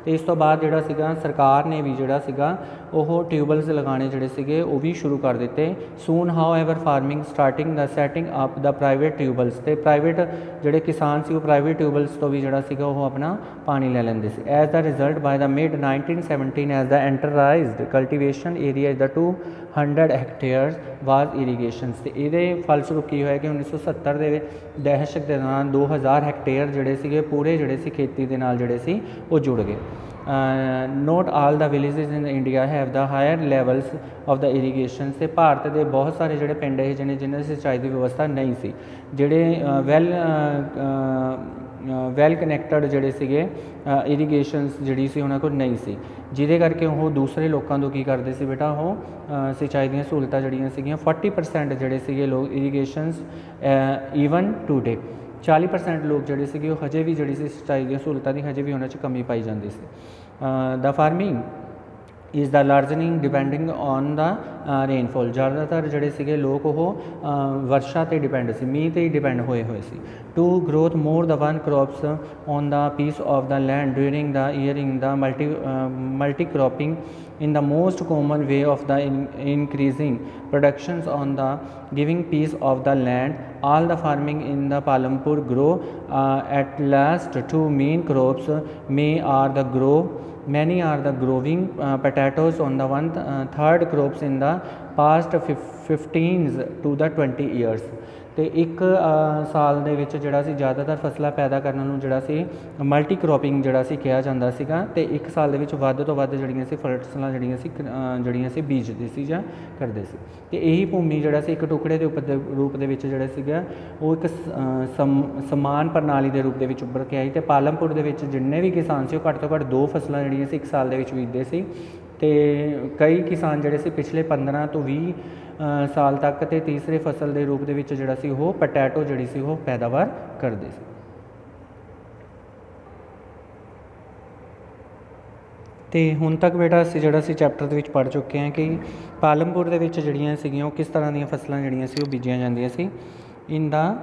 ਤੇ ਇਸ ਤੋਂ ਬਾਅਦ ਜਿਹੜਾ ਸੀਗਾ ਸਰਕਾਰ ਨੇ ਵੀ ਜਿਹੜਾ ਸੀਗਾ ਉਹ ਟਿਊਬਵੈਲਸ ਲਗਾਉਣੇ ਜਿਹੜੇ ਸੀਗੇ ਉਹ ਵੀ ਸ਼ੁਰੂ ਕਰ ਦਿੱਤੇ। ਸੂਨ ਹਾਊਐਵਰ ਫਾਰਮਿੰਗ ਸਟਾਰਟਿੰਗ ਦਾ ਸੈਟਿੰਗ ਅਪ ਦਾ ਪ੍ਰਾਈਵੇਟ ਟਿਊਬਵੈਲਸ, ਤੇ ਪ੍ਰਾਈਵੇਟ ਜਿਹੜੇ ਕਿਸਾਨ ਸੀ ਉਹ ਪ੍ਰਾਈਵੇਟ ਟਿਊਬਵੈਲਸ ਤੋਂ ਵੀ ਜਿਹੜਾ ਸੀਗਾ ਉਹ ਆਪਣਾ ਪਾਣੀ ਲੈ ਲੈਂਦੇ ਸੀ। As the result by the mid 1917 as the enterprised cultivation area is the 200 hectares was irrigations. ਤੇ ਇਹਦੇ ਫਲਸਰੂਪ ਕੀ ਹੋਇਆ ਕਿ 1970 ਦੇ ਦਸ਼ਕ ਦੇ ਦੌਰਾਨ 2000 ਹੈਕਟੇਅਰ ਜਿਹੜੇ ਸੀਗੇ ਪੂਰੇ ਜਿਹੜੇ ਸੀ ਖੇਤੀ ਦੇ ਨਾਲ ਜਿਹੜੇ ਸੀ ਉਹ ਜੁੜ ਗਏ। Not all the villages in India have the higher levels of the irrigation. ਤੇ ਭਾਰਤ ਦੇ ਬਹੁਤ ਸਾਰੇ ਜਿਹੜੇ ਪਿੰਡ ਇਹ ਜਿਹਨੇ ਜਿਨ੍ਹਾਂ ਦੀ ਸਿੰਚਾਈ ਦੀ ਵਿਵਸਥਾ ਨਹੀਂ ਸੀ, ਜਿਹੜੇ ਵੈਲ ਕਨੈਕਟਡ ਜਿਹੜੇ ਸੀਗੇ ਇਰੀਗੇਸ਼ਨਸ ਜਿਹੜੀ ਸੀ ਉਹਨਾਂ ਕੋਲ ਨਹੀਂ ਸੀ, ਜਿਹਦੇ ਕਰਕੇ ਉਹ ਦੂਸਰੇ ਲੋਕਾਂ ਤੋਂ ਕੀ ਕਰਦੇ ਸੀ ਬੇਟਾ, ਉਹ ਸਿੰਚਾਈ ਦੀਆਂ ਸਹੂਲਤਾਂ ਜਿਹੜੀਆਂ ਸੀਗੀਆਂ 40% ਜਿਹੜੇ ਸੀਗੇ ਲੋਕ ਇਰੀਗੇਸ਼ਨਸ ਈਵਨ ਟੂਡੇ 40% ਲੋਕ ਜਿਹੜੇ ਸੀਗੇ ਉਹ ਹਜੇ ਵੀ ਜਿਹੜੀ ਸੀ ਸਿੰਚਾਈ ਦੀਆਂ ਸਹੂਲਤਾਂ ਦੀ ਹਜੇ ਵੀ ਉਹਨਾਂ 'ਚ ਕਮੀ ਪਾਈ ਜਾਂਦੀ ਸੀ। The farming is the largening depending on the rainfall. ਜ਼ਿਆਦਾਤਰ ਜਿਹੜੇ ਸੀਗੇ ਲੋਕ ਉਹ ਵਰਸ਼ਾ 'ਤੇ ਡਿਪੈਂਡ ਸੀ, ਮੀਂਹ 'ਤੇ ਹੀ ਡਿਪੈਂਡ ਹੋਏ ਸੀ। To growth more the one crops on the piece of the land during the earring the multi cropping in the most common way of the increasing productions on the giving piece of the land. All the farming in the Palampur grow at last two main crops. Many are the growing potatoes on the one third crops in the past 15 to the 20 years. ਤੇ ਇੱਕ ਸਾਲ ਦੇ ਵਿੱਚ ਜਿਹੜਾ ਸੀ ਜ਼ਿਆਦਾਤਰ ਫਸਲਾਂ ਪੈਦਾ ਕਰਨ ਨੂੰ ਜਿਹੜਾ ਸੀ ਮਲਟੀ ਕ੍ਰੋਪਿੰਗ ਜਿਹੜਾ ਸੀ ਕਿਹਾ ਜਾਂਦਾ ਸੀਗਾ। ਤੇ ਇੱਕ ਸਾਲ ਦੇ ਵਿੱਚ ਵੱਧ ਤੋਂ ਵੱਧ ਜਿਹੜੀਆਂ ਸੀ ਫਸਲਾਂ ਜਿਹੜੀਆਂ ਸੀ ਬੀਜਦੇ ਸੀ ਜਾਂ ਕਰਦੇ ਸੀ। ਤੇ ਇਹੀ ਭੂਮੀ ਜਿਹੜਾ ਸੀ ਇੱਕ ਟੁਕੜੇ ਦੇ ਰੂਪ ਦੇ ਵਿੱਚ ਜਿਹੜਾ ਸੀਗਾ ਉਹ ਇੱਕ ਸਮਾਨ ਪ੍ਰਣਾਲੀ ਦੇ ਰੂਪ ਦੇ ਵਿੱਚ ਉੱਭਰ ਕੇ ਆਈ। ਤੇ ਪਾਲਮਪੁਰ ਦੇ ਵਿੱਚ ਜਿੰਨੇ ਵੀ ਕਿਸਾਨ ਸੀ ਉਹ ਘੱਟ ਤੋਂ ਘੱਟ 2 ਫਸਲਾਂ ਜਿਹੜੀਆਂ ਸੀ ਇੱਕ ਸਾਲ ਦੇ ਵਿੱਚ ਬੀਜਦੇ ਸੀ। ਤੇ ਕਈ ਕਿਸਾਨ ਜਿਹੜੇ ਸੀ ਪਿਛਲੇ 15 ਤੋਂ 20 ਸਾਲ ਤੱਕ ਤੇ ਤੀਸਰੇ ਫਸਲ ਦੇ ਰੂਪ ਦੇ ਵਿੱਚ ਜਿਹੜਾ ਸੀ ਉਹ ਪੋਟੈਟੋ ਜਿਹੜੀ ਸੀ ਉਹ ਪੈਦਾਵਾਰ ਕਰਦੇ ਸੀ। ਤੇ ਹੁਣ ਤੱਕ ਬੇਟਾ ਅਸੀਂ ਜਿਹੜਾ ਸੀ ਚੈਪਟਰ ਦੇ ਵਿੱਚ ਪੜ੍ਹ ਚੁੱਕੇ ਹਾਂ ਕਿ ਪਾਲਮਪੁਰ ਦੇ ਵਿੱਚ ਜਿਹੜੀਆਂ ਸੀਗੀਆਂ ਉਹ ਕਿਸ ਤਰ੍ਹਾਂ ਦੀਆਂ ਫਸਲਾਂ ਜਿਹੜੀਆਂ ਸੀ ਉਹ ਬੀਜੀਆਂ ਜਾਂਦੀਆਂ ਸੀ। In the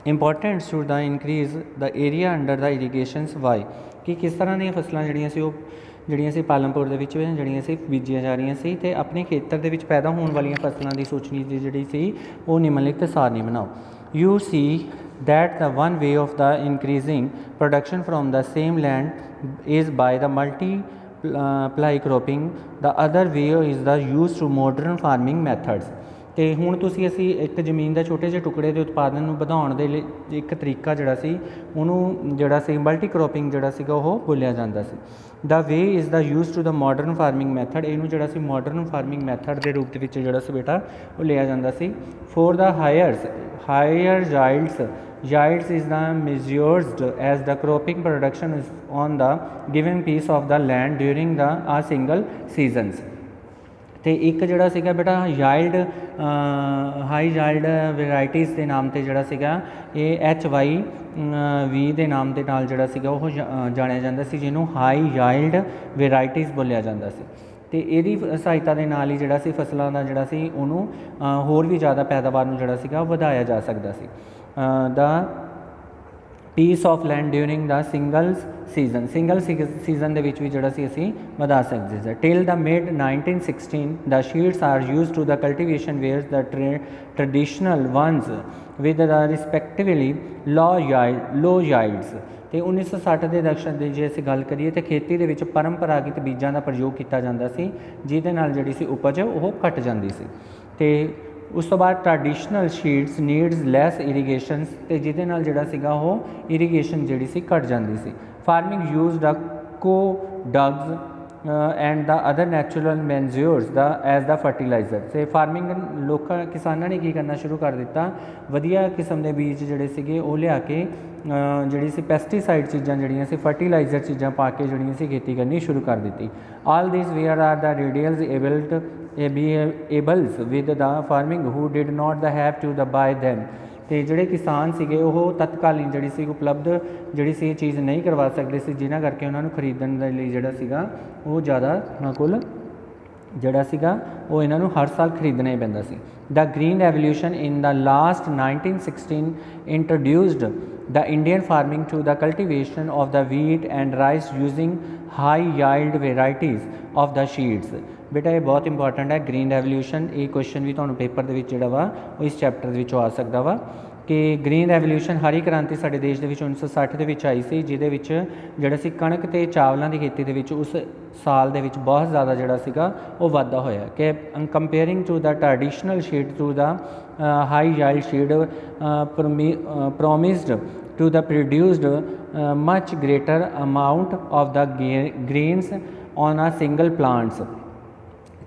importants to the increase the area under the irrigations why, ਕਿ ਕਿਸ ਤਰ੍ਹਾਂ ਦੀਆਂ ਫਸਲਾਂ ਜਿਹੜੀਆਂ ਸੀ ਪਾਲਮਪੁਰ ਦੇ ਵਿੱਚ ਜਿਹੜੀਆਂ ਸੀ ਬੀਜੀਆਂ ਜਾ ਰਹੀਆਂ ਸੀ। ਤੇ ਆਪਣੇ ਖੇਤਰ ਦੇ ਵਿੱਚ ਪੈਦਾ ਹੋਣ ਵਾਲੀਆਂ ਫਸਲਾਂ ਦੀ ਸੂਚੀ ਦੀ ਜਿਹੜੀ ਸੀ ਉਹ ਨਿਮਨਲਿਖਤ ਸਾਰਣੀ ਬਣਾਓ। You C that the one way of the increasing production from the same land is by the multiply cropping. The other way is the use to modern farming methods. ਤੇ ਹੁਣ ਅਸੀਂ ਇੱਕ ਜ਼ਮੀਨ ਦੇ ਛੋਟੇ ਜਿਹੇ ਟੁਕੜੇ ਦੇ ਉਤਪਾਦਨ ਨੂੰ ਵਧਾਉਣ ਦੇ ਲਈ ਇੱਕ ਤਰੀਕਾ ਜਿਹੜਾ ਸੀ ਉਹਨੂੰ ਜਿਹੜਾ ਸੀ ਮਲਟੀ ਕ੍ਰੋਪਿੰਗ ਜਿਹੜਾ ਸੀਗਾ ਉਹ ਬੋਲਿਆ ਜਾਂਦਾ ਸੀ। The way is the use to the modern farming method, ਇਹਨੂੰ ਜਿਹੜਾ ਸੀ ਮਾਡਰਨ ਫਾਰਮਿੰਗ ਮੈਥਡ ਦੇ ਰੂਪ ਦੇ ਵਿੱਚ ਜਿਹੜਾ ਸੀ ਬੇਟਾ ਉਹ ਲਿਆ ਜਾਂਦਾ ਸੀ। For the higher yields is the measured as the cropping production is on the given piece of the land during the a single seasons. ਤੇ ਇੱਕ ਜਿਹੜਾ ਸੀਗਾ ਬੇਟਾ ਹਾਈ ਯਾਈਲਡ ਵੈਰਾਈਟੀਜ਼ ਦੇ ਨਾਮ 'ਤੇ ਜਿਹੜਾ ਸੀਗਾ ਇਹ HYV ਦੇ ਨਾਮ ਦੇ ਨਾਲ ਜਿਹੜਾ ਸੀਗਾ ਉਹ ਜਾਣਿਆ ਜਾਂਦਾ ਸੀ, ਜਿਹਨੂੰ ਹਾਈ ਯਾਈਲਡ ਵੈਰਾਈਟੀਜ਼ ਬੋਲਿਆ ਜਾਂਦਾ ਸੀ। ਤੇ ਇਹਦੀ ਸਹਾਇਤਾ ਦੇ ਨਾਲ ਹੀ ਜਿਹੜਾ ਸੀ ਫਸਲਾਂ ਦਾ ਜਿਹੜਾ ਸੀ ਉਹਨੂੰ ਹੋਰ ਵੀ ਜ਼ਿਆਦਾ ਪੈਦਾਵਾਰ ਨੂੰ ਜਿਹੜਾ ਸੀਗਾ ਵਧਾਇਆ ਜਾ ਸਕਦਾ ਸੀ। The piece of land during the single season ਦੇ ਵਿੱਚ ਵੀ ਜਿਹੜਾ ਸੀ ਅਸੀਂ ਵਧਾ ਸਕਦੇ ਸੀ। Till the mid 1916 the seeds are use to the cultivation were the traditional ones with the respectively low yields. ਤੇ 1960 ਦੇ ਦਸ਼ਕ ਦੀ ਜੇ ਅਸੀਂ ਗੱਲ ਕਰੀਏ ਤਾਂ ਖੇਤੀ ਦੇ ਵਿੱਚ ਪਰੰਪਰਾਗਤ ਬੀਜਾਂ ਦਾ ਪ੍ਰਯੋਗ ਕੀਤਾ ਜਾਂਦਾ ਸੀ, ਜਿਹਦੇ ਨਾਲ ਜਿਹੜੀ ਸੀ ਉਪਜ ਉਹ ਘਟ ਜਾਂਦੀ ਸੀ। ਤੇ ਉਸ ਤੋਂ ਬਾਅਦ ਟ੍ਰੈਡੀਸ਼ਨਲ ਸ਼ੀਟਸ ਨੀਡਸ ਲੈਸ ਇਰੀਗੇਸ਼ਨਸ, ਤੇ ਜਿਹਦੇ ਨਾਲ ਜਿਹੜਾ ਸੀਗਾ ਉਹ ਇਰੀਗੇਸ਼ਨ ਜਿਹੜੀ ਸੀ ਘਟ ਜਾਂਦੀ ਸੀ। Farming use the dungs and the other natural manures the as the fertiliser. ਤੇ ਫਾਰਮਿੰਗ ਕਿਸਾਨਾਂ ਨੇ ਕੀ ਕਰਨਾ ਸ਼ੁਰੂ ਕਰ ਦਿੱਤਾ, ਵਧੀਆ ਕਿਸਮ ਦੇ ਬੀਜ ਜਿਹੜੇ ਸੀਗੇ ਉਹ ਲਿਆ ਕੇ ਜਿਹੜੀ ਸੀ ਪੈਸਟੀਸਾਈਡ ਚੀਜ਼ਾਂ ਜਿਹੜੀਆਂ ਸੀ ਫਰਟੀਲਾਈਜ਼ਰ ਚੀਜ਼ਾਂ ਪਾ ਕੇ ਜਿਹੜੀਆਂ ਸੀ ਖੇਤੀ ਕਰਨੀ ਸ਼ੁਰੂ ਕਰ ਦਿੱਤੀ। All this were are the readily ables with the farming who did not the have to the buy them. ਤੇ ਜਿਹੜੇ ਕਿਸਾਨ ਸੀਗੇ ਉਹ ਤਤਕਾਲੀਨ ਜਿਹੜੀ ਸੀ ਉਪਲਬਧ ਜਿਹੜੀ ਸੀ ਇਹ ਚੀਜ਼ ਨਹੀਂ ਕਰਵਾ ਸਕਦੇ ਸੀ, ਜਿਨ੍ਹਾਂ ਕਰਕੇ ਉਹਨਾਂ ਨੂੰ ਖਰੀਦਣ ਦੇ ਲਈ ਜਿਹੜਾ ਸੀਗਾ ਉਹ ਜ਼ਿਆਦਾ ਉਹਨਾਂ ਕੋਲ ਜਿਹੜਾ ਸੀਗਾ ਉਹ ਇਹਨਾਂ ਨੂੰ ਹਰ ਸਾਲ ਖਰੀਦਣਾ ਹੀ ਪੈਂਦਾ ਸੀ। The green revolution in the last 1916 introduced the Indian farming to the cultivation of the wheat and rice using high yield varieties of the seeds। बेटा ये बहुत इंपॉर्टेंट है ग्रीन रेवोल्यूशन, ये क्वेश्चन भी तुहानूं पेपर दे विच जिहड़ा वा वो इस चैप्टर दे विचों आ सकदा वा कि ग्रीन रेवोल्यूशन हरी क्रांति साडे देश दे विच 1960 दे विच आई सी, जिहदे विच जिहड़ा सी कणक ते चावलां दी खेती दे विच उस साल दे विच बहुत ज़्यादा जिहड़ा सीगा वो वाधा होया कि comparing to the traditional seed to the high yield seed promised to the produced much greater amount of the grains on a single plants।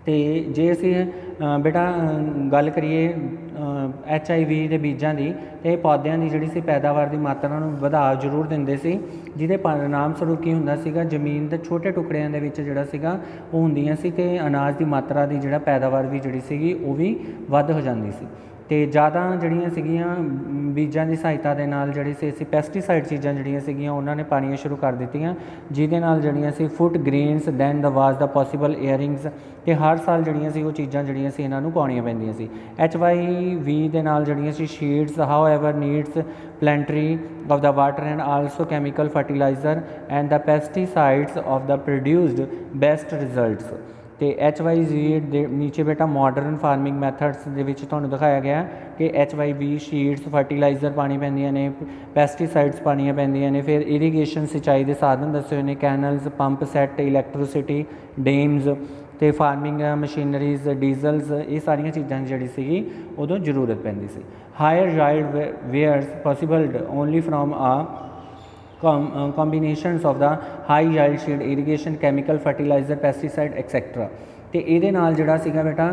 तो जे असी बेटा गल करिए HIV ਦੇ ਬੀਜਾਂ ਦੀ ਤੇ ਪੌਦਿਆਂ ਦੀ ਜਿਹੜੀ ਸੀ ਪੈਦਾਵਾਰ ਦੀ ਮਾਤਰਾ ਨੂੰ ਵਧਾ ਜ਼ਰੂਰ ਦਿੰਦੇ ਸੀ, ਜਿਹਦੇ परिणाम स्वरूप ਕੀ ਹੁੰਦਾ ਸੀਗਾ ਜ਼ਮੀਨ ਦੇ ਛੋਟੇ ਟੁਕੜਿਆਂ ਦੇ ਵਿੱਚ ਜਿਹੜਾ ਸੀਗਾ ਉਹ ਹੁੰਦੀਆਂ ਸੀ ਤੇ ਅਨਾਜ ਦੀ ਮਾਤਰਾ ਦੀ ਜਿਹੜਾ ਪੈਦਾਵਾਰ ਵੀ ਜਿਹੜੀ ਸੀਗੀ ਉਹ ਵੀ ਵੱਧ ਹੋ ਜਾਂਦੀ ਸੀ। ਤੇ ज़्यादा ਜਿਹੜੀਆਂ ਸੀਗੀਆਂ ਬੀਜਾਂ ਦੀ ਸਹਾਇਤਾ ਦੇ ਨਾਲ ਜਿਹੜੀ ਸੀ ਅਸੀਂ ਪੈਸਟੀਸਾਈਡ ਚੀਜ਼ਾਂ ਜਿਹੜੀਆਂ ਸੀਗੀਆਂ ਉਹਨਾਂ ਨੇ ਪਾਣੀਆਂ ਸ਼ੁਰੂ ਕਰ ਦਿੱਤੀਆਂ, ਜਿਹਦੇ ਨਾਲ ਜਿਹੜੀਆਂ ਸੀ ਫੂਡ ਗ੍ਰੇਨਸ ਦੈਨ ਦ ਵਾਜ਼ ਦਾ ਪੋਸੀਬਲ ਏਅਰਿੰਗਸ, ਤੇ ਹਰ ਸਾਲ ਜਿਹੜੀਆਂ ਸੀ ਉਹ ਚੀਜ਼ਾਂ ਜਿਹੜੀਆਂ ਸੀ ਇਹਨਾਂ ਨੂੰ ਪਾਉਣੀਆਂ ਪੈਂਦੀਆਂ ਸੀ। HYV ਦੇ ਨਾਲ ਜਿਹੜੀਆਂ ਸੀ seeds however needs plenty of the water and also chemical fertilizer and the pesticides of the produced best results। तो HYV ਦੇ ਨੀਚੇ ਬੇਟਾ ਮੋਡਰਨ ਫਾਰਮਿੰਗ ਮੈਥਡਸ ਦੇ ਵਿੱਚ ਤੁਹਾਨੂੰ ਦਿਖਾਇਆ ਗਿਆ ਕਿ HYV ਸ਼ੀਡਸ ਫਰਟੀਲਾਈਜ਼ਰ ਪਾਣੀ ਪੈਂਦੀਆਂ ਨੇ, ਪੈਸਟੀਸਾਈਡਸ ਪਾਣੀਆਂ ਪੈਂਦੀਆਂ ਨੇ, ਫਿਰ ਇਰੀਗੇਸ਼ਨ ਸਿੰਚਾਈ ਦੇ ਸਾਧਨ ਦੱਸੇ ਹੋਏ ਨੇ, canals, pump set, electricity, dams ਤੇ ਫਾਰਮਿੰਗ ਮਸ਼ੀਨਰੀਜ਼, ਡੀਜ਼ਲਸ, ਇਹ ਸਾਰੀਆਂ ਚੀਜ਼ਾਂ ਦੀ ਜਿਹੜੀ ਸੀਗੀ ਉਦੋਂ ਜ਼ਰੂਰਤ ਪੈਂਦੀ ਸੀ। Higher yield were possible only from a combinations of the high yield seed irrigation chemical fertilizer pesticide etc। ਤੇ ਇਹਦੇ ਨਾਲ ਜਿਹੜਾ ਸੀਗਾ ਬੇਟਾ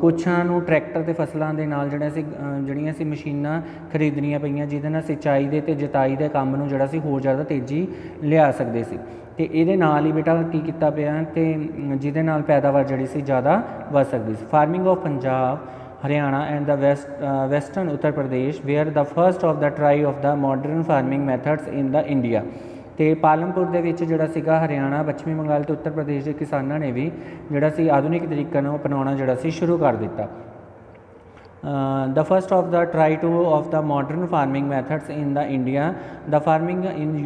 ਕੁਛਾਂ ਨੂੰ ਟਰੈਕਟਰ ਤੇ ਫਸਲਾਂ ਦੇ ਨਾਲ ਜਿਹੜਾ ਸੀ ਜਿਹੜੀਆਂ ਸੀ ਮਸ਼ੀਨਾਂ ਖਰੀਦਣੀਆਂ ਪਈਆਂ, ਜਿਹਦੇ ਨਾਲ ਸਿੰਚਾਈ ਦੇ ਤੇ ਜਤਾਈ ਦੇ ਕੰਮ ਨੂੰ ਜਿਹੜਾ ਸੀ ਹੋਰ ਜ਼ਿਆਦਾ ਤੇਜ਼ੀ ਲਿਆ ਸਕਦੇ ਸੀ। ਤੇ ਇਹਦੇ ਨਾਲ ਹੀ ਬੇਟਾ ਕੀ ਕੀਤਾ ਪਿਆ ਤੇ ਜਿਹਦੇ ਨਾਲ ਪੈਦਾਵਾਰ ਜਿਹੜੀ ਸੀ ਜ਼ਿਆਦਾ ਵੱਧ ਸਕਦੀ ਸੀ। Farming of Punjab, Haryana and the western Uttar Pradesh were the first of the try of the modern farming methods in the India। ਤੇ ਪਾਲਮਪੁਰ ਦੇ ਵਿੱਚ ਜਿਹੜਾ ਸੀਗਾ ਹਰਿਆਣਾ, ਪੱਛਮੀ ਬੰਗਾਲ ਤੇ ਉੱਤਰ ਪ੍ਰਦੇਸ਼ ਦੇ ਕਿਸਾਨਾਂ ਨੇ ਵੀ ਜਿਹੜਾ ਸੀ ਆਧੁਨਿਕ ਤਰੀਕਾ ਨੂੰ ਅਪਣਾਉਣਾ ਜਿਹੜਾ ਸੀ ਸ਼ੁਰੂ ਕਰ ਦਿੱਤਾ। The first of the try to of the modern farming methods in the India, the farming in